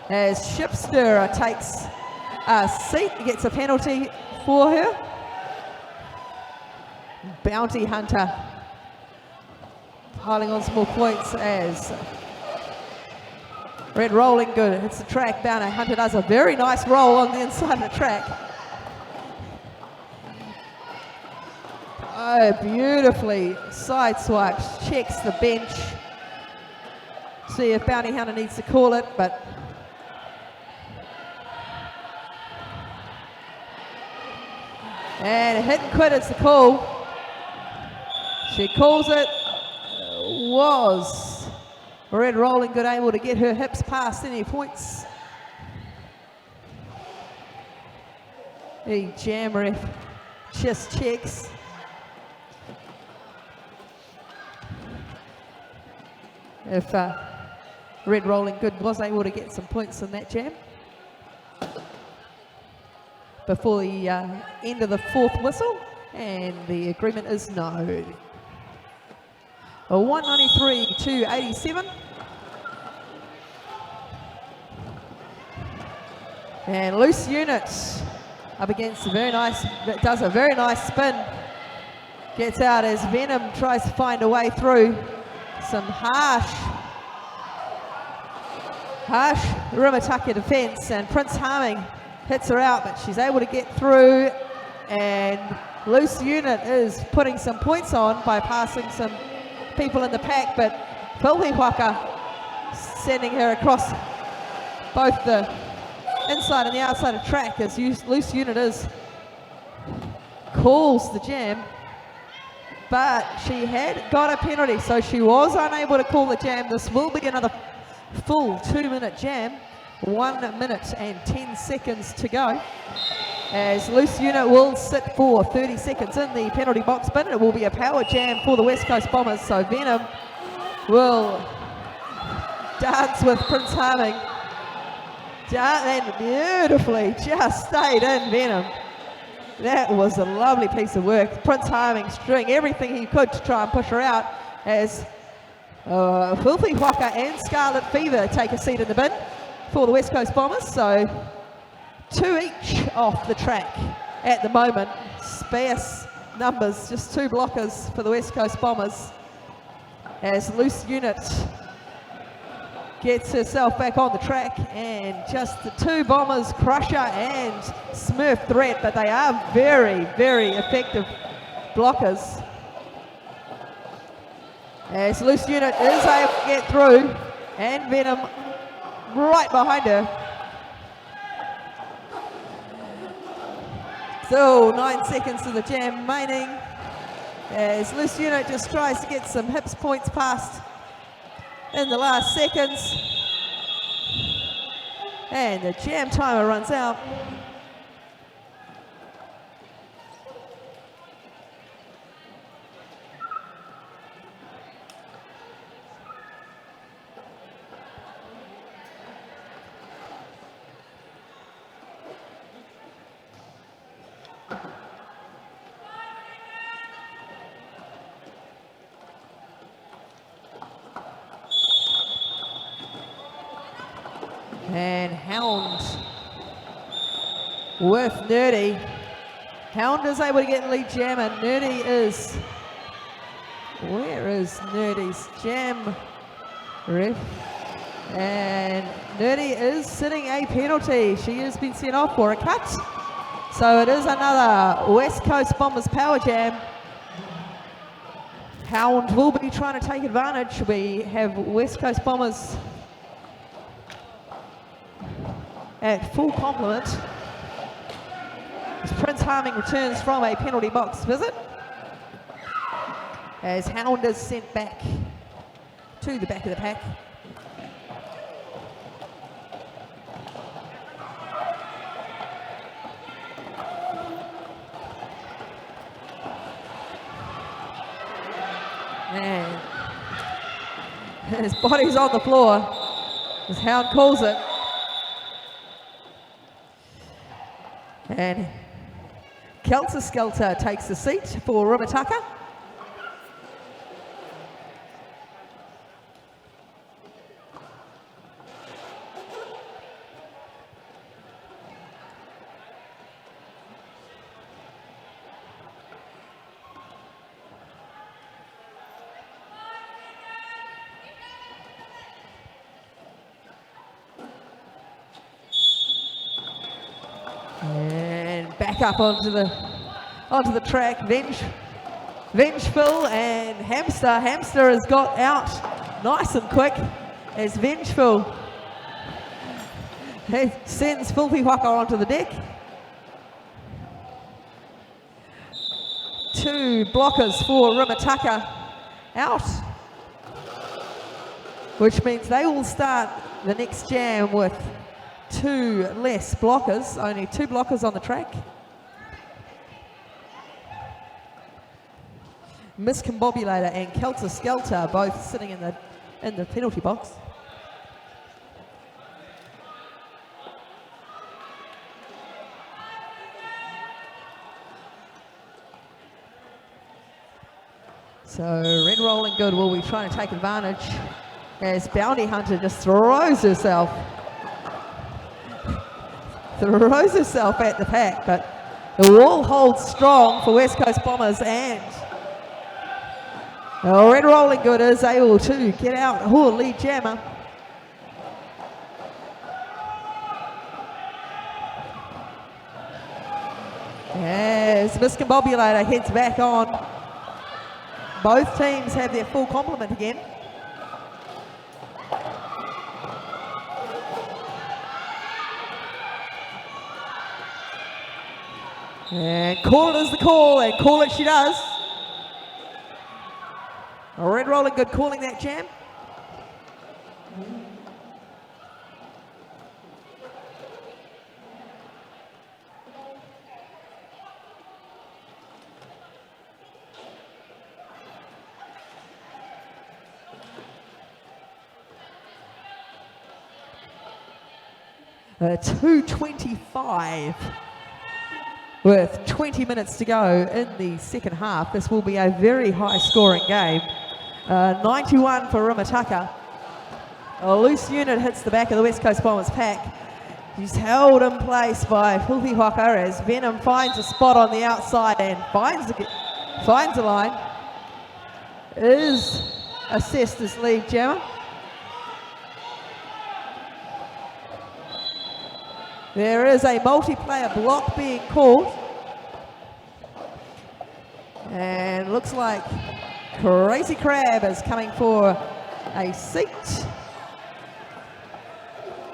As Shipstirrer takes a seat, gets a penalty for her. Bounty Hunter piling on some more points as Red Rolling Good hits the track. Bounty Hunter does a very nice roll on the inside of the track. Oh, beautifully sideswipes, checks the bench. See if Bounty Hunter needs to call it, but and hit and quit is the call. She calls it. Was Red Rolling Good able to get her hips past any points? The jam ref just checks. If Red Rolling Good was able to get some points in that jam before the end of the fourth whistle, and the agreement is no. 193 to 87. And Loose Unit up against a very nice, does a very nice spin. Gets out as Venom tries to find a way through. Some harsh Remutaka defense, and Prince Harming hits her out, but she's able to get through, and Loose Unit is putting some points on by passing some people in the pack, but Filthy Waka sending her across both the inside and the outside of track as Loose Unit is calls the jam, but she had got a penalty, so she was unable to call the jam. This will be another full 2-minute jam, 1 minute and 10 seconds to go, as Loose Unit will sit for 30 seconds in the penalty box, but it will be a power jam for the West Coast Bombers. So Venom will dance with Prince Harming, and beautifully just stayed in Venom. That was a lovely piece of work. Prince Harming doing everything he could to try and push her out, as Filthy Waka and Scarlet Fever take a seat in the bin for the West Coast Bombers. So 2 each off the track at the moment. Sparse numbers, just 2 blockers for the West Coast Bombers, as Loose Unit gets herself back on the track, and just the 2 Bombers, Crusher and Smurf Threat, but they are very, very effective blockers. As Loose Unit is able to get through, and Venom right behind her. Still 9 seconds to the jam remaining, as Loose Unit just tries to get some hips points past in the last seconds, and the jam timer runs out. And Hound with Nerdy. Hound is able to get in lead jam, and Nerdy is, where is Nerdy's jam ref? And Nerdy is sitting a penalty. She has been sent off for a cut. So it is another West Coast Bombers power jam. Hound will be trying to take advantage. We have West Coast Bombers at full complement as Prince Harming returns from a penalty box visit, as Hound is sent back to the back of the pack. And his body's on the floor as Hound calls it. And Kelter Skelter takes the seat for Remutaka. And back up onto the track, Vengeful and Hamster. Hamster has got out nice and quick as Vengeful sends Filthy Whaka onto the deck. 2 blockers for Remutaka out, which means they will start the next jam with 2 less blockers, only 2 blockers on the track. Miscombobulator and Kelter Skelter both sitting in the penalty box. So Red Rolling Good will be trying to take advantage as Bounty Hunter just throws herself at the pack, but the wall holds strong for West Coast Bombers, and Red Rolling Good is able to get out lead jammer. As Miscombobulator heads back on, both teams have their full complement again. And call it is the call, and call it she does. Red Rolling Good calling that jam. .225 with 20 minutes to go in the second half. This will be a very high scoring game. 91 for Remutaka. A loose unit hits the back of the West Coast Bombers pack. He's held in place by Filthy Whaka as Venom finds a spot on the outside and finds a line. Is assessed as lead jammer. There is a multiplayer block being called. And looks like Crazy Crab is coming for a seat.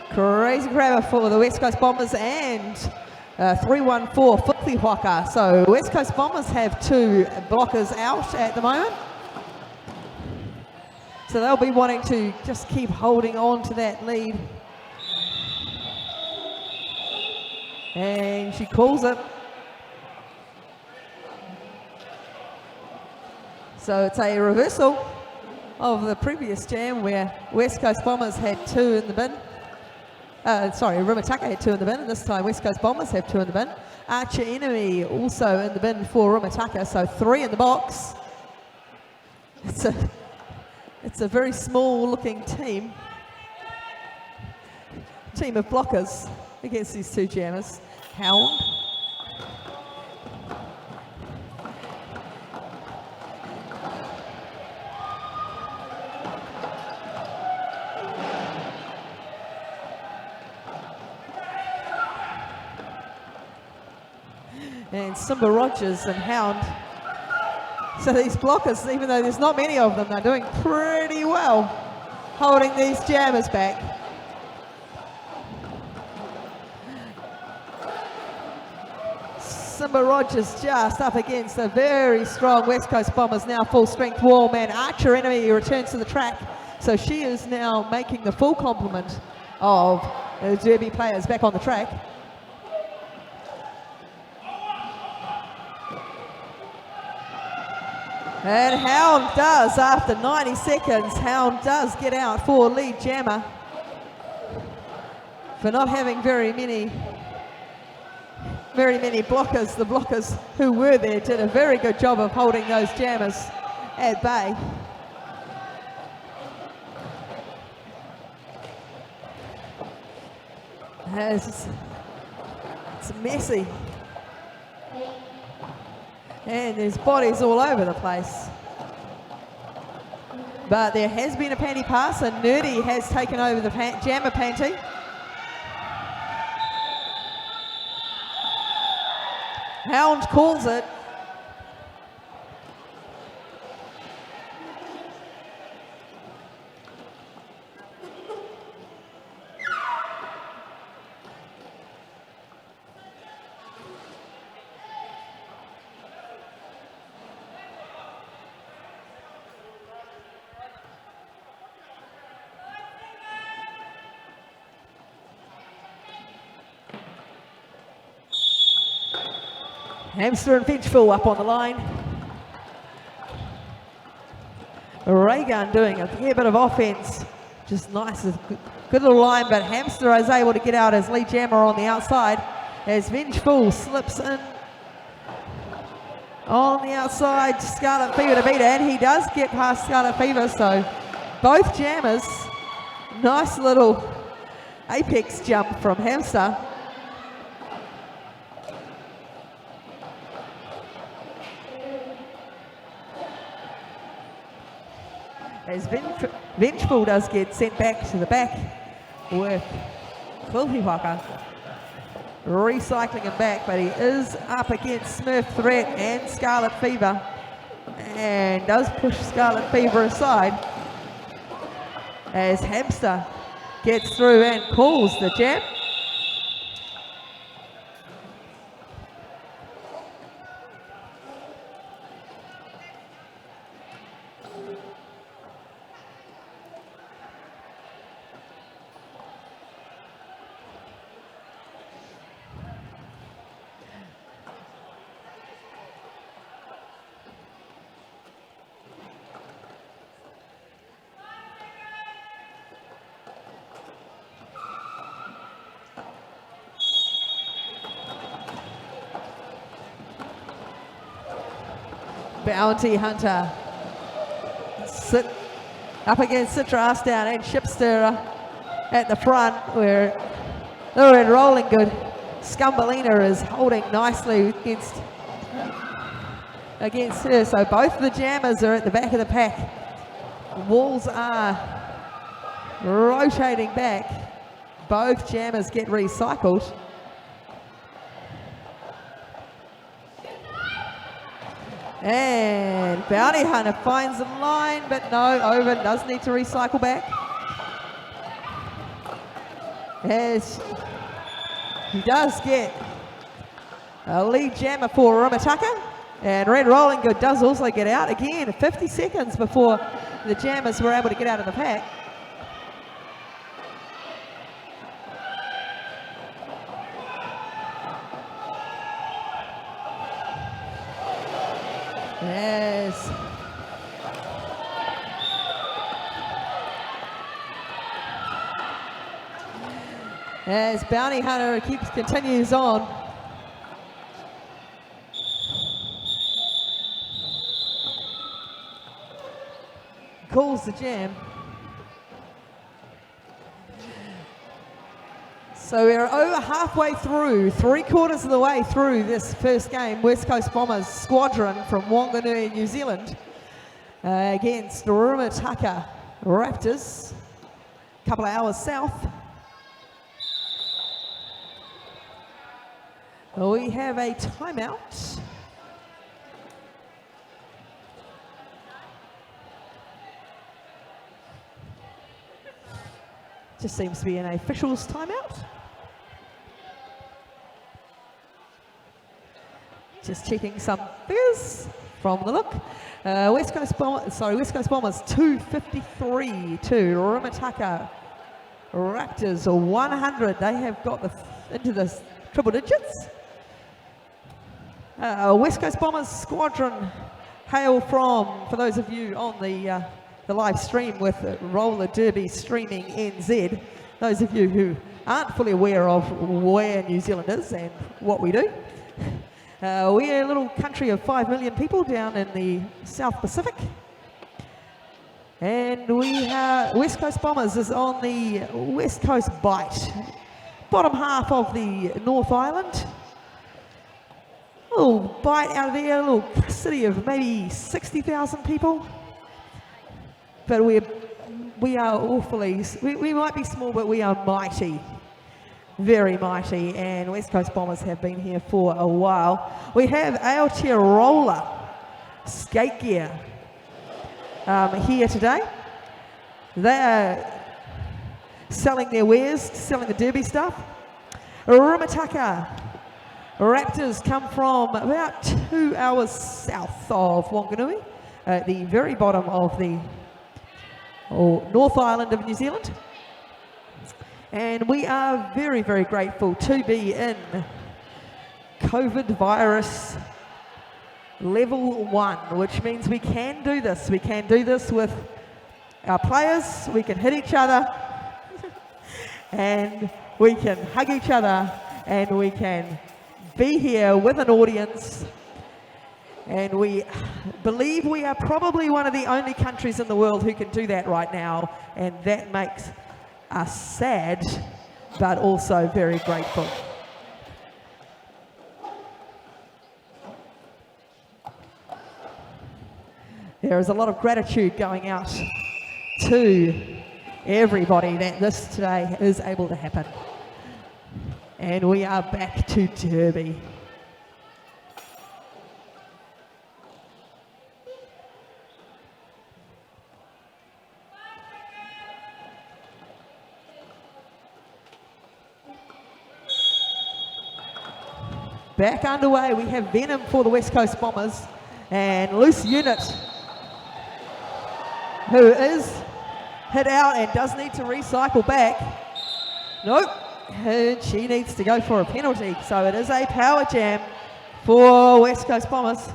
Crazy Crab for the West Coast Bombers and 314 Filthy Whaka. So West Coast Bombers have 2 blockers out at the moment. So they'll be wanting to just keep holding on to that lead. And she calls it. So it's a reversal of the previous jam where West Coast Bombers had 2 in the bin. Remutaka had 2 in the bin, and this time West Coast Bombers have 2 in the bin. Archer Enemy also in the bin for Remutaka, so 3 in the box. It's a very small looking team of blockers against these 2 jammers. Hound. And Simba Rogers and Hound. So these blockers, even though there's not many of them, they're doing pretty well holding these jammers back. Simba Rogers just up against a very strong West Coast Bombers, now full strength wall man. Archer Enemy returns to the track, so she is now making the full complement of Derby players back on the track. And Hound does, after 90 seconds, Hound does get out for lead jammer. For not having very many blockers. The blockers who were there did a very good job of holding those jammers at bay. It's messy. And there's bodies all over the place. But there has been a panty pass, and Nerdy has taken over the jammer panty. Hound calls it. Hamster and Finchville up on the line. Raygun doing a fair bit of offense. Just nice, good little line, but Hamster is able to get out as lead jammer on the outside as Vengeful slips in on the outside. Scarlet Fever to beat it, and he does get past Scarlet Fever, so both jammers. Nice little apex jump from Hamster. As Vengeful does get sent back to the back with Remutaka recycling him back, but he is up against Smurf Threat and Scarlet Fever and does push Scarlet Fever aside as Hamster gets through and calls the jam. Bounty Hunter up against Citra Astown and Shipster at the front, where they're in rolling good. Scumbalina is holding nicely against her, so both the jammers are at the back of the pack. Walls are rotating back. Both jammers get recycled. And Bounty Hunter finds the line, but no, Owen does need to recycle back. As he does get a lead jammer for Remutaka. And Red Rolling Good does also get out. Again, 50 seconds before the jammers were able to get out of the pack. Yes. As Bounty Hunter continues on. Calls the jam. So we're over halfway through, 3/4 of the way through this first game. West Coast Bombers Squadron from Wanganui, New Zealand against Remutaka Raptors, a couple of hours south. We have a timeout. Just seems to be an officials timeout. Just checking some figures from the look. West Coast Bombers 253 to Remutaka Raptors 100. They have got into the triple digits. West Coast Bombers Squadron hail from, for those of you on the live stream with Roller Derby Streaming NZ, those of you who aren't fully aware of where New Zealand is and what we do. We're a little country of 5 million people down in the South Pacific. And we have West Coast Bombers is on the West Coast Bight, bottom half of the North Island. A little bite out of there, a little city of maybe 60,000 people. But we are awfully, we might be small, but we are mighty. Very mighty, and West Coast Bombers have been here for a while. We have Aotearoa skate gear here today. They are selling their wares, selling the derby stuff. Remutaka Raptors come from about 2 hours south of Wanganui, at the very bottom of the North Island of New Zealand. And we are very, very grateful to be in COVID virus level 1, which means we can do this. We can do this with our players, we can hit each other, and we can hug each other, and we can be here with an audience. And we believe we are probably one of the only countries in the world who can do that right now, and that makes us sad, but also very grateful. There is a lot of gratitude going out to everybody that this today is able to happen. And we are back to Derby. Back underway, we have Venom for the West Coast Bombers and Loose Unit, who is hit out and does need to recycle back. Nope, and she needs to go for a penalty, so it is a power jam for West Coast Bombers.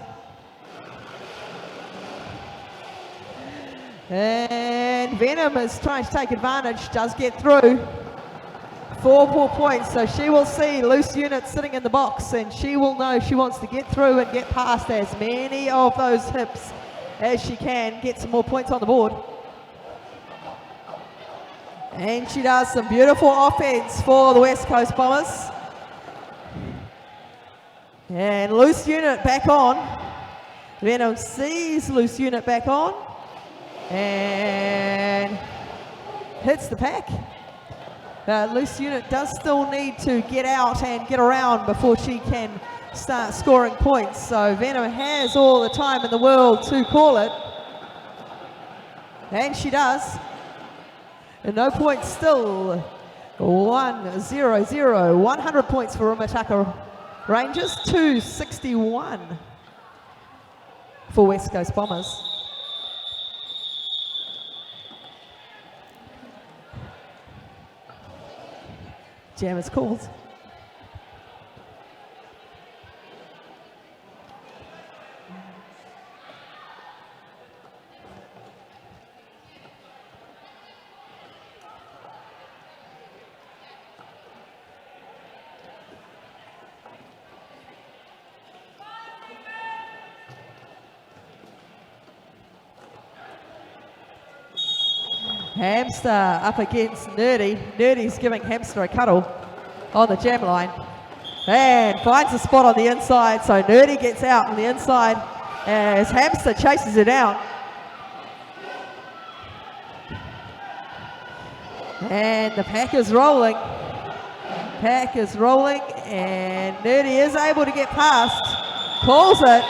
And Venom is trying to take advantage, does get through. 4 points, so she will see Loose Unit sitting in the box, and she will know she wants to get through and get past as many of those hips as she can, get some more points on the board. And she does some beautiful offense for the West Coast Bombers. And Loose Unit back on. Venom sees Loose Unit back on and hits the pack. Loose Unit does still need to get out and get around before she can start scoring points. So Venom has all the time in the world to call it. And she does. And no points still. 1-0-0. 100 points for Remutaka Rangers. 261 for West Coast Bombers. Jam is called. Hamster up against Nerdy. Nerdy's giving Hamster a cuddle on the jam line and finds a spot on the inside, so Nerdy gets out on the inside as Hamster chases her down. And the pack is rolling. Pack is rolling, and Nerdy is able to get past. Calls it.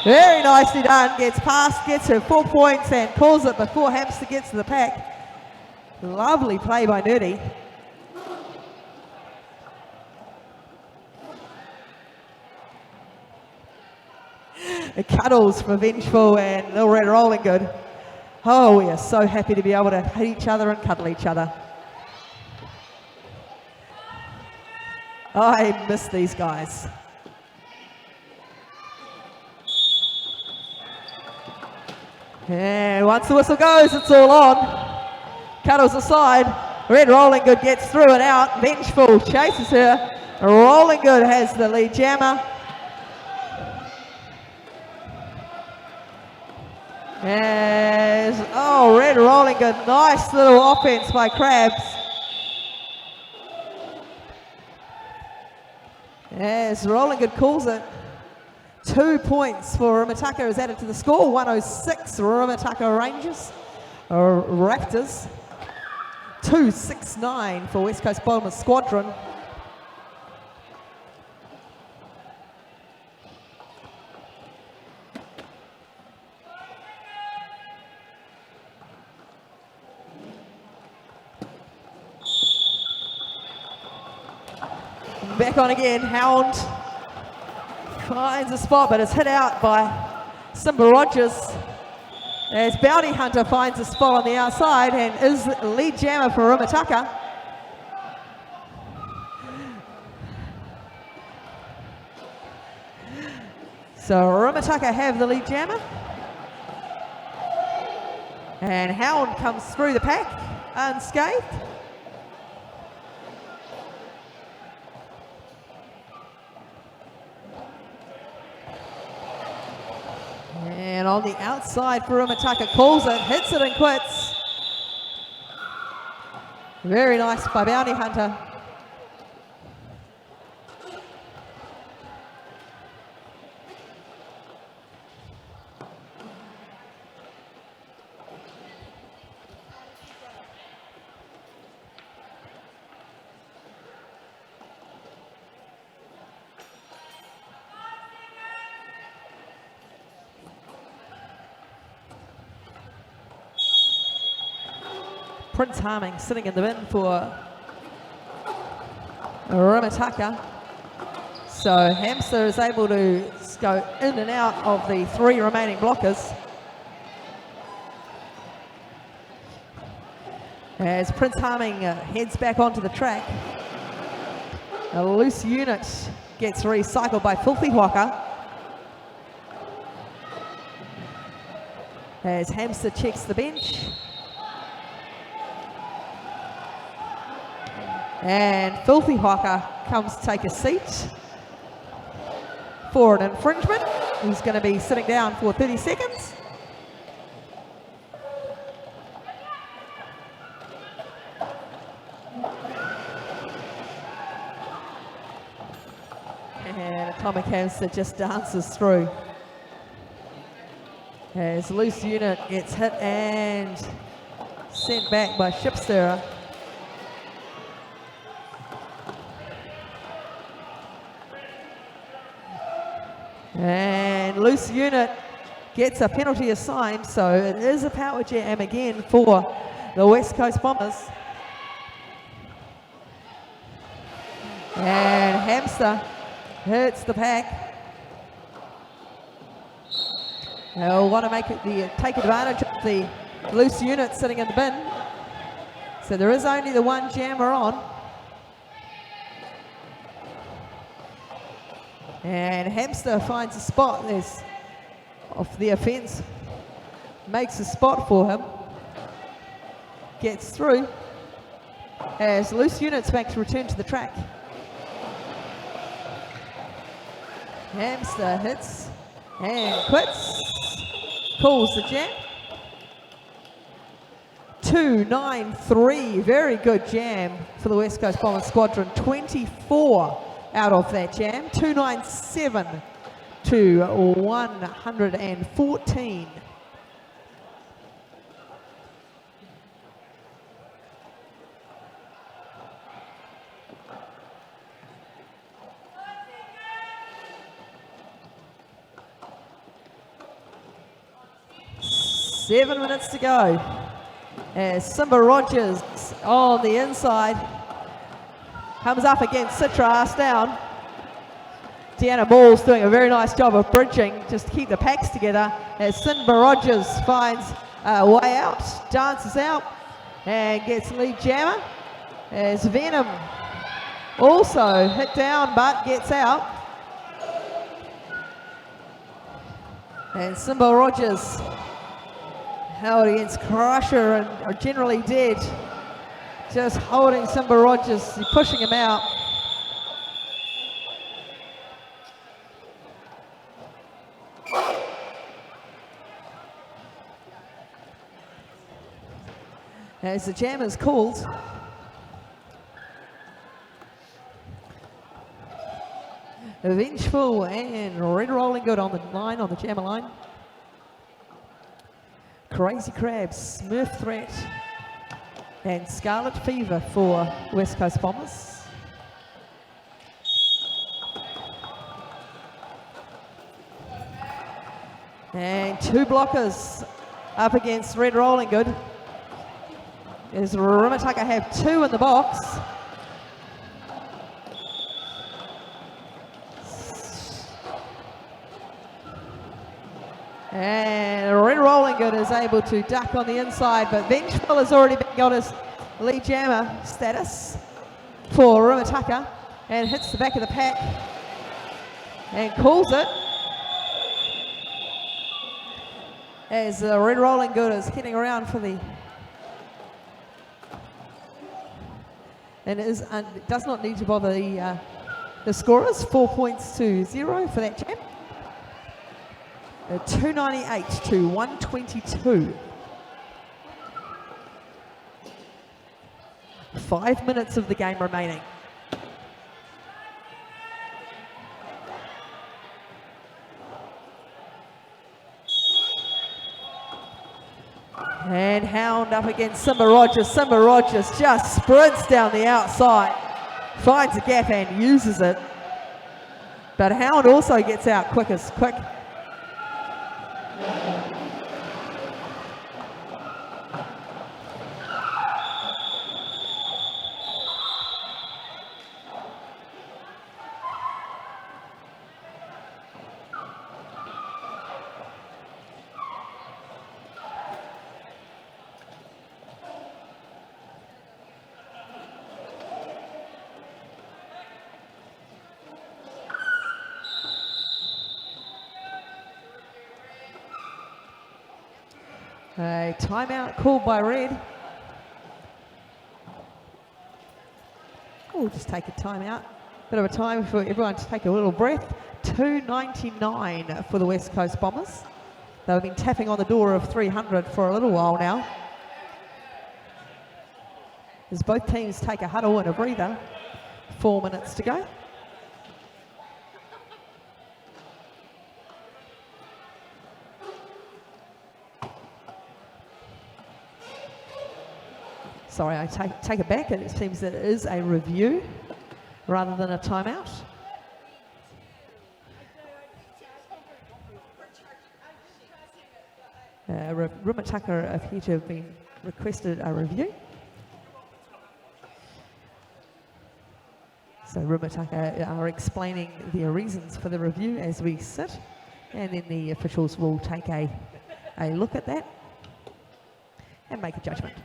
Very nicely done. Gets past, gets her 4 points, and calls it before Hamster gets to the pack. Lovely play by Nerdy. The cuddles for Vengeful and Little Red Rolling Good. Oh, we are so happy to be able to hit each other and cuddle each other. I miss these guys. And once the whistle goes, it's all on. Cuddles aside. Red Rolling Good gets through and out. Vengeful chases her. Rolling Good has the lead jammer. Red Rolling Good. Nice little offense by Krabs. As Rolling Good calls it. 2 points for Remutaka is added to the score. 106 Remutaka Rangers. Raptors. 269 for West Coast Bombers Squadron. Back on again, Hound finds a spot, but it's hit out by Simba Rogers. As Bounty Hunter finds a spot on the outside and is lead jammer for Remutaka. So Remutaka have the lead jammer. And Hound comes through the pack unscathed. And on the outside for Remutaka, calls it, hits it and quits. Very nice by Bounty Hunter. Prince Harming sitting in the bin for Remutaka. So Hamster is able to go in and out of the 3 remaining blockers. As Prince Harming heads back onto the track. A loose unit gets recycled by Filthy Waka. As Hamster checks the bench. And Filthy Hawker comes to take a seat for an infringement. He's going to be sitting down for 30 seconds. And Atomic Hamster just dances through. As loose unit gets hit and sent back by Shipstirrer. And loose unit gets a penalty assigned, so it is a power jam again for the West Coast Bombers. And Hamster hurts the pack. They'll want to take advantage of the loose unit sitting in the bin. So there is only the one jammer on. And Hamster finds a spot. There's off the offence. Makes a spot for him. Gets through. As loose units make to return to the track. Hamster hits and quits. Calls the jam. 2-9-3. Very good jam for the West Coast Bombers Squadron. 24 out of that jam. 297 to 114. Seven minutes to go. As Simba Rogers on the inside comes up against Citra, ass down. Deanna Ball's doing a very nice job of bridging just to keep the packs together as Simba Rogers finds a way out, dances out and gets lead jammer. As Venom also hit down but gets out. And Simba Rogers held against Crusher and are generally dead. Just holding Simba Rogers, pushing him out. As the jam is called. Vengeful and Red Rolling Good on the line, on the jammer line. Crazy Crab, Smurf Threat, and Scarlet Fever for West Coast Bombers. And two blockers up against Red Rolling Good. As Remutaka have two in the box. And Red Rolling Good is able to duck on the inside, but Vengeful has already got his lead jammer status for Remutaka and hits the back of the pack and calls it. As Red Rolling Good is heading around for the... and does not need to bother the scorers. 4 points to 0 for that jam. 298 to 122. 5 minutes of the game remaining. And Hound up against Simba Rogers. Simba Rogers just sprints down the outside, finds a gap and uses it. But Hound also gets out quick. A timeout called by Red. We'll just take a timeout. Bit of a time for everyone to take a little breath. 299 for the West Coast Bombers. They've been tapping on the door of 300 for a little while now. As both teams take a huddle and a breather. 4 minutes to go. Sorry, I take it back. It seems that it is a review rather than a timeout. Remutaka appear to have been requested a review. So Remutaka are explaining their reasons for the review as we sit, and then the officials will take a look at that and make a judgment.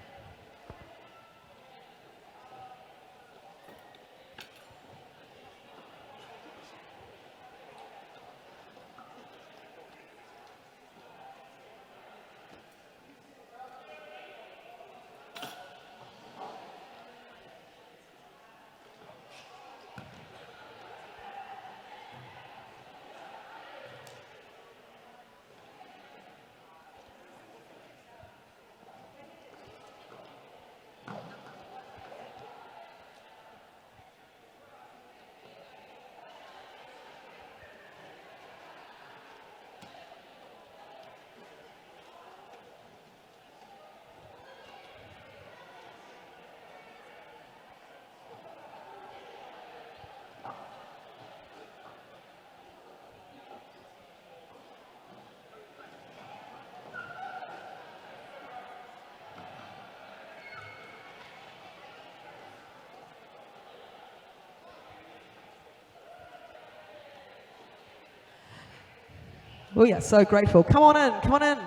We are so grateful. Come on in, come on in.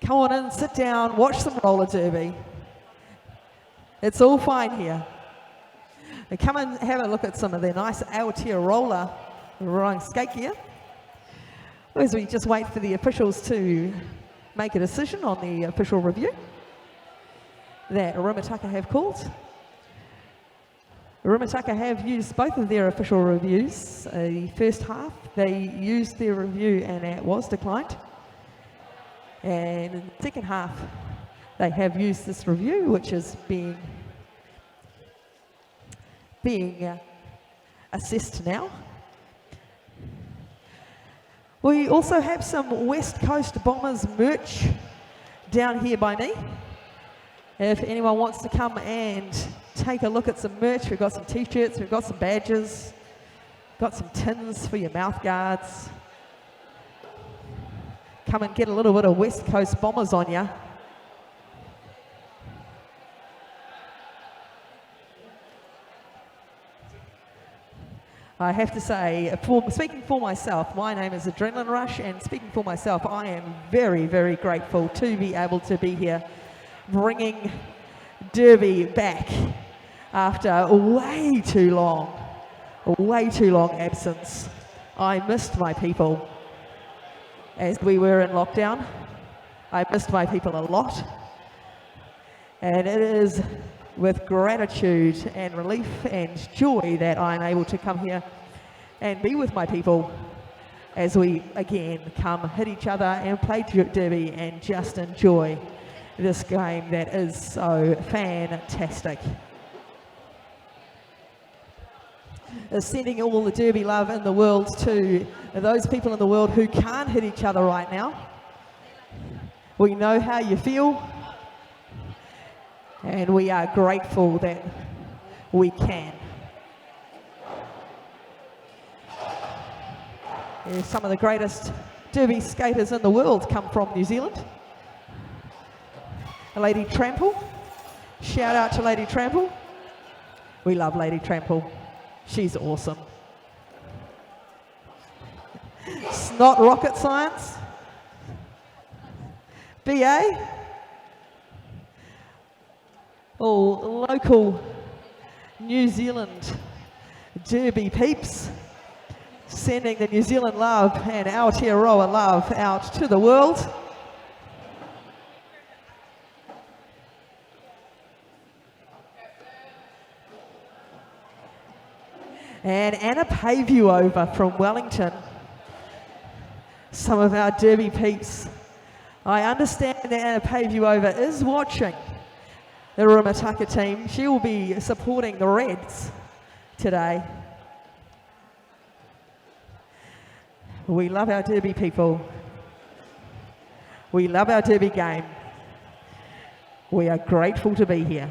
Come on in, sit down, watch some roller derby. It's all fine here. And come and have a look at some of their nice Aotea roller skate gear. As we just wait for the officials to make a decision on the official review that Remutaka have called. Remutaka have used both of their official reviews. The first half, they used their review and it was declined. And in the second half, they have used this review, which is being assessed now. We also have some West Coast Bombers merch down here by me. If anyone wants to come and take a look at some merch, we've got some t-shirts, we've got some badges, got some tins for your mouth guards. Come and get a little bit of West Coast Bombers on you. I have to say, speaking for myself, my name is Adrenaline Rush, and speaking for myself, I am very, very grateful to be able to be here bringing Derby back after way too long absence. I missed my people as we were in lockdown. I missed my people a lot, and it is with gratitude and relief and joy that I'm able to come here and be with my people as we again come hit each other and play Derby and just enjoy this game that is so fantastic. Sending all the Derby love in the world to those people in the world who can't hit each other right now. We know how you feel, and we are grateful that we can. Some of the greatest Derby skaters in the world come from New Zealand. Lady Trample, shout out to Lady Trample. We love Lady Trample, she's awesome. It's not rocket science. BA, all local New Zealand Derby peeps, sending the New Zealand love and Aotearoa love out to the world. And Anna Pavey over from Wellington, some of our Derby peeps. I understand that Anna Pavey over is watching the Remutaka team. She will be supporting the Reds today. We love our Derby people. We love our Derby game. We are grateful to be here.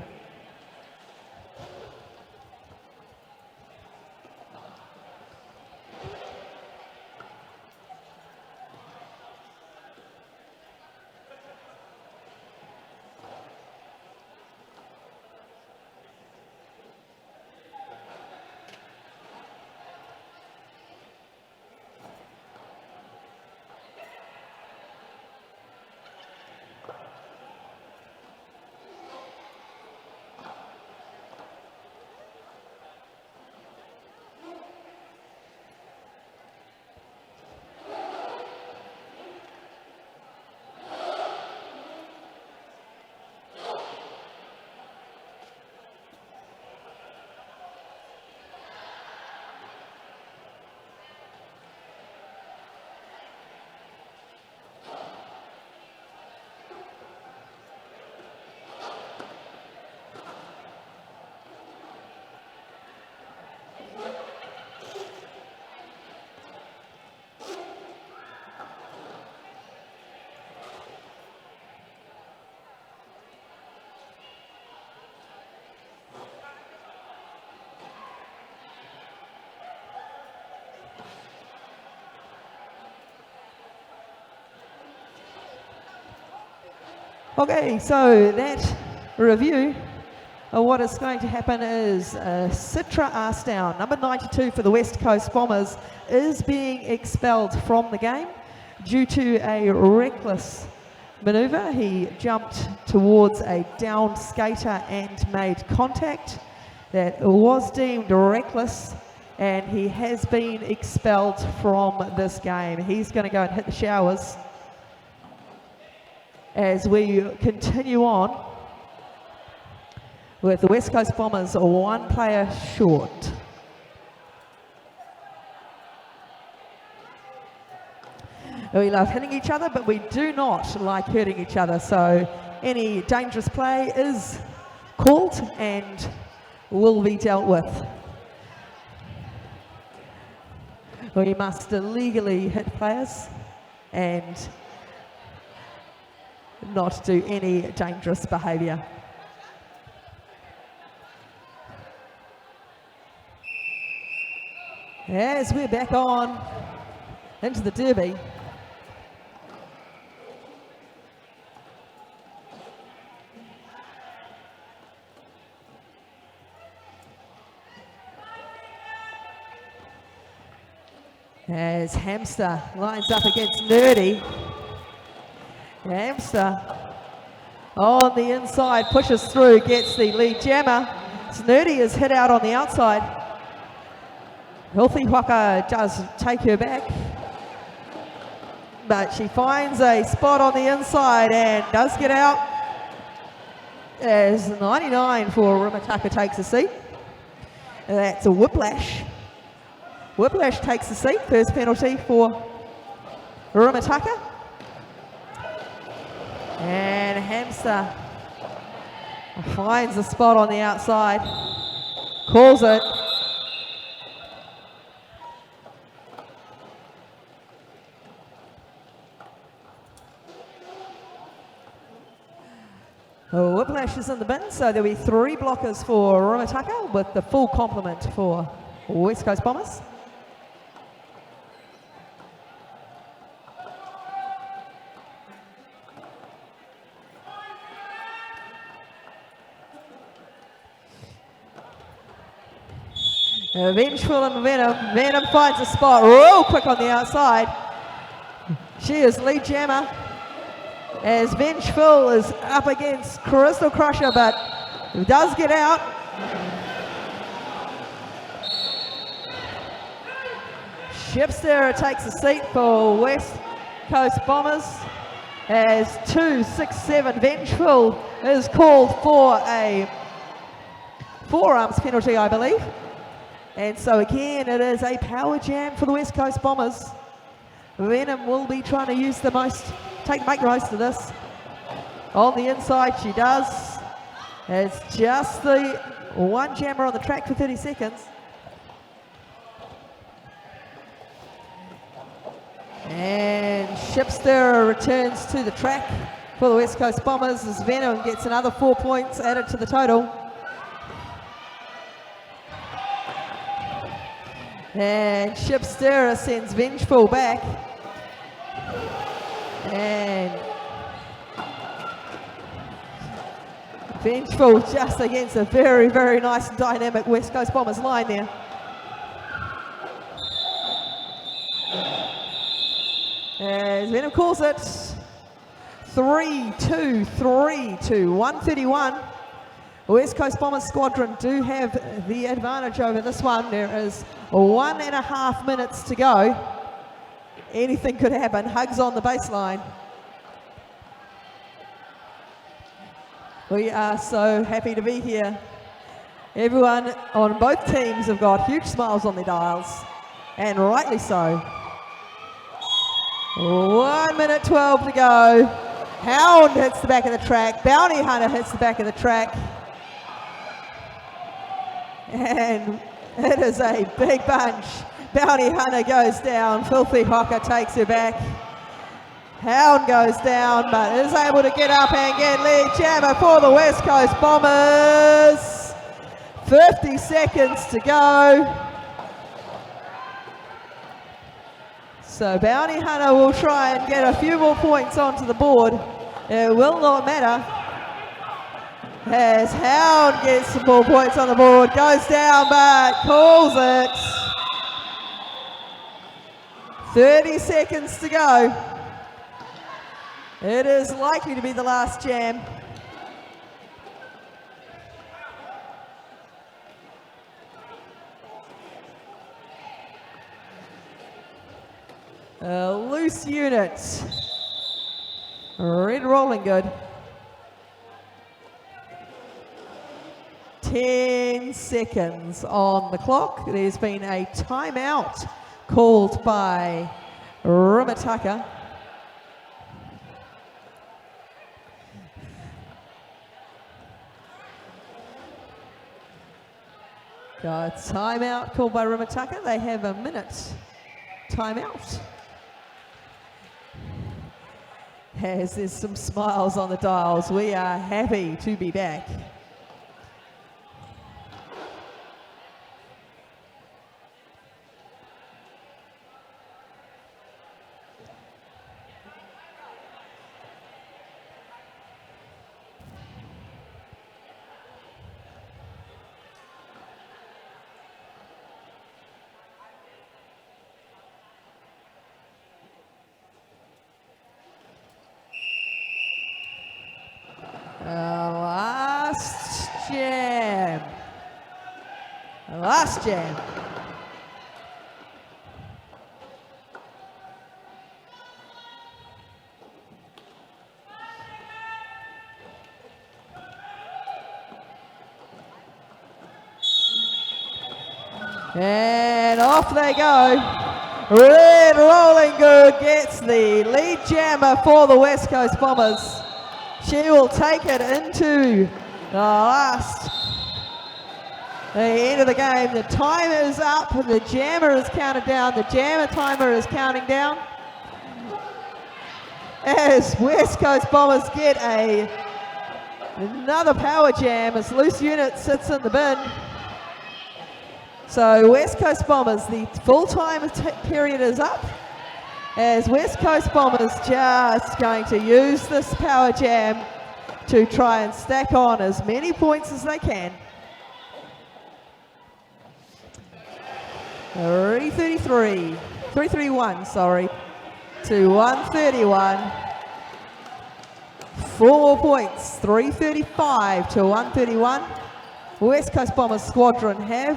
Okay, so that review of what is going to happen is Citra Arstown, number 92 for the West Coast Bombers, is being expelled from the game due to a reckless manoeuvre. He jumped towards a downed skater and made contact that was deemed reckless, and he has been expelled from this game. He's going to go and hit the showers. as we continue on with the West Coast Bombers one player short. We love hitting each other, but we do not like hurting each other, so any dangerous play is called and will be dealt with. We must illegally hit players and not do any dangerous behaviour. As we're back on into the derby, as Hamster lines up against Nerdy. Hamster on the inside, pushes through, gets the lead jammer. Nerdy is hit out on the outside. Remutaka does take her back, but she finds a spot on the inside and does get out as 99 for Remutaka takes a seat. That's a whiplash. Whiplash takes the seat, first penalty for Remutaka. And Hamster finds a spot on the outside, calls it. Whiplash is in the bin, so there'll be 3 blockers for Remutaka with the full complement for West Coast Bombers. Vengeful and Venom. Venom finds a spot real quick on the outside. She is lead jammer as Vengeful is up against Crystal Crusher, but does get out. Shipster takes a seat for West Coast Bombers as 2-6-7 Vengeful is called for a forearms penalty, I believe. And so again, it is a power jam for the West Coast Bombers. Venom will be trying to use the make most of this. On the inside, she does. It's just the one jammer on the track for 30 seconds. And Shipster returns to the track for the West Coast Bombers as Venom gets another 4 points added to the total. And Shipster sends Vengeful back. And Vengeful just against a very, very nice dynamic West Coast Bombers line there. As Venom calls it 3-2, 3-2, 131. West Coast Bombers Squadron do have the advantage over this one. There is 1.5 minutes to go. Anything could happen. Hugs on the baseline. We are so happy to be here. Everyone on both teams have got huge smiles on their dials, and rightly so. 1 minute 12 to go. Hound hits the back of the track. Bounty Hunter hits the back of the track. And it is a big bunch. Bounty Hunter goes down. Filthy Hawker takes her back. Hound goes down, but is able to get up and get lead jammer for the West Coast Bombers. 50 seconds to go. So Bounty Hunter will try and get a few more points onto the board. It will not matter. As Hound gets some more points on the board, goes down but calls it. 30 seconds to go. It is likely to be the last jam. A loose unit Red rolling good. 10 seconds on the clock. There's been a timeout called by Remutaka. Got a timeout called by Remutaka. They have a minute timeout. As there's some smiles on the dials, we are happy to be back. Last jam. And off they go. Red rolling good gets the lead jammer for the West Coast Bombers. She will take it into the end of the game. The time is up. The jammer is counted down. The jammer timer is counting down. As West Coast Bombers get another power jam as loose unit sits in the bin. So West Coast Bombers, the full-time period is up. As West Coast Bombers just going to use this power jam to try and stack on as many points as they can. 331, sorry, to 131. 4 more points, 335 to 131. West Coast Bombers Squadron have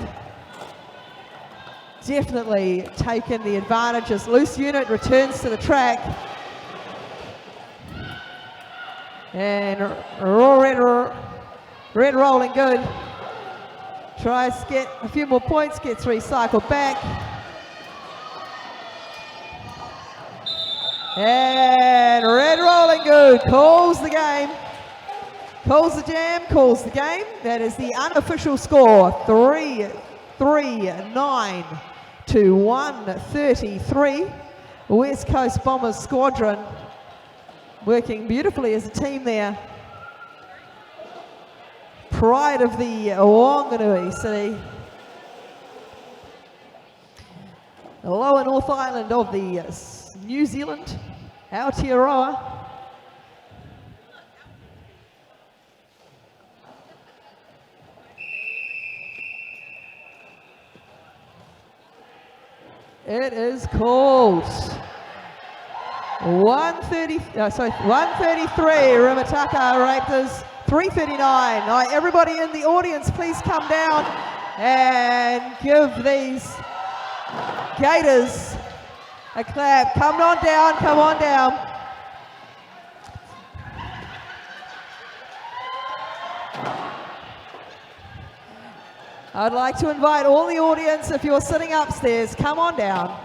definitely taken the advantage as loose unit returns to the track. And red rolling good. Tries to get a few more points, gets recycled back. And red rolling good, calls the game. Calls the jam, calls the game. That is the unofficial score, 339 to 133. West Coast Bombers Squadron working beautifully as a team there. Pride of the Whanganui City. The lower North Island of the New Zealand, Aotearoa. It is called 133 Remutaka Raptors, 339. Everybody in the audience, please come down and give these Gators a clap. Come on down, come on down. I'd like to invite all the audience, if you're sitting upstairs, come on down.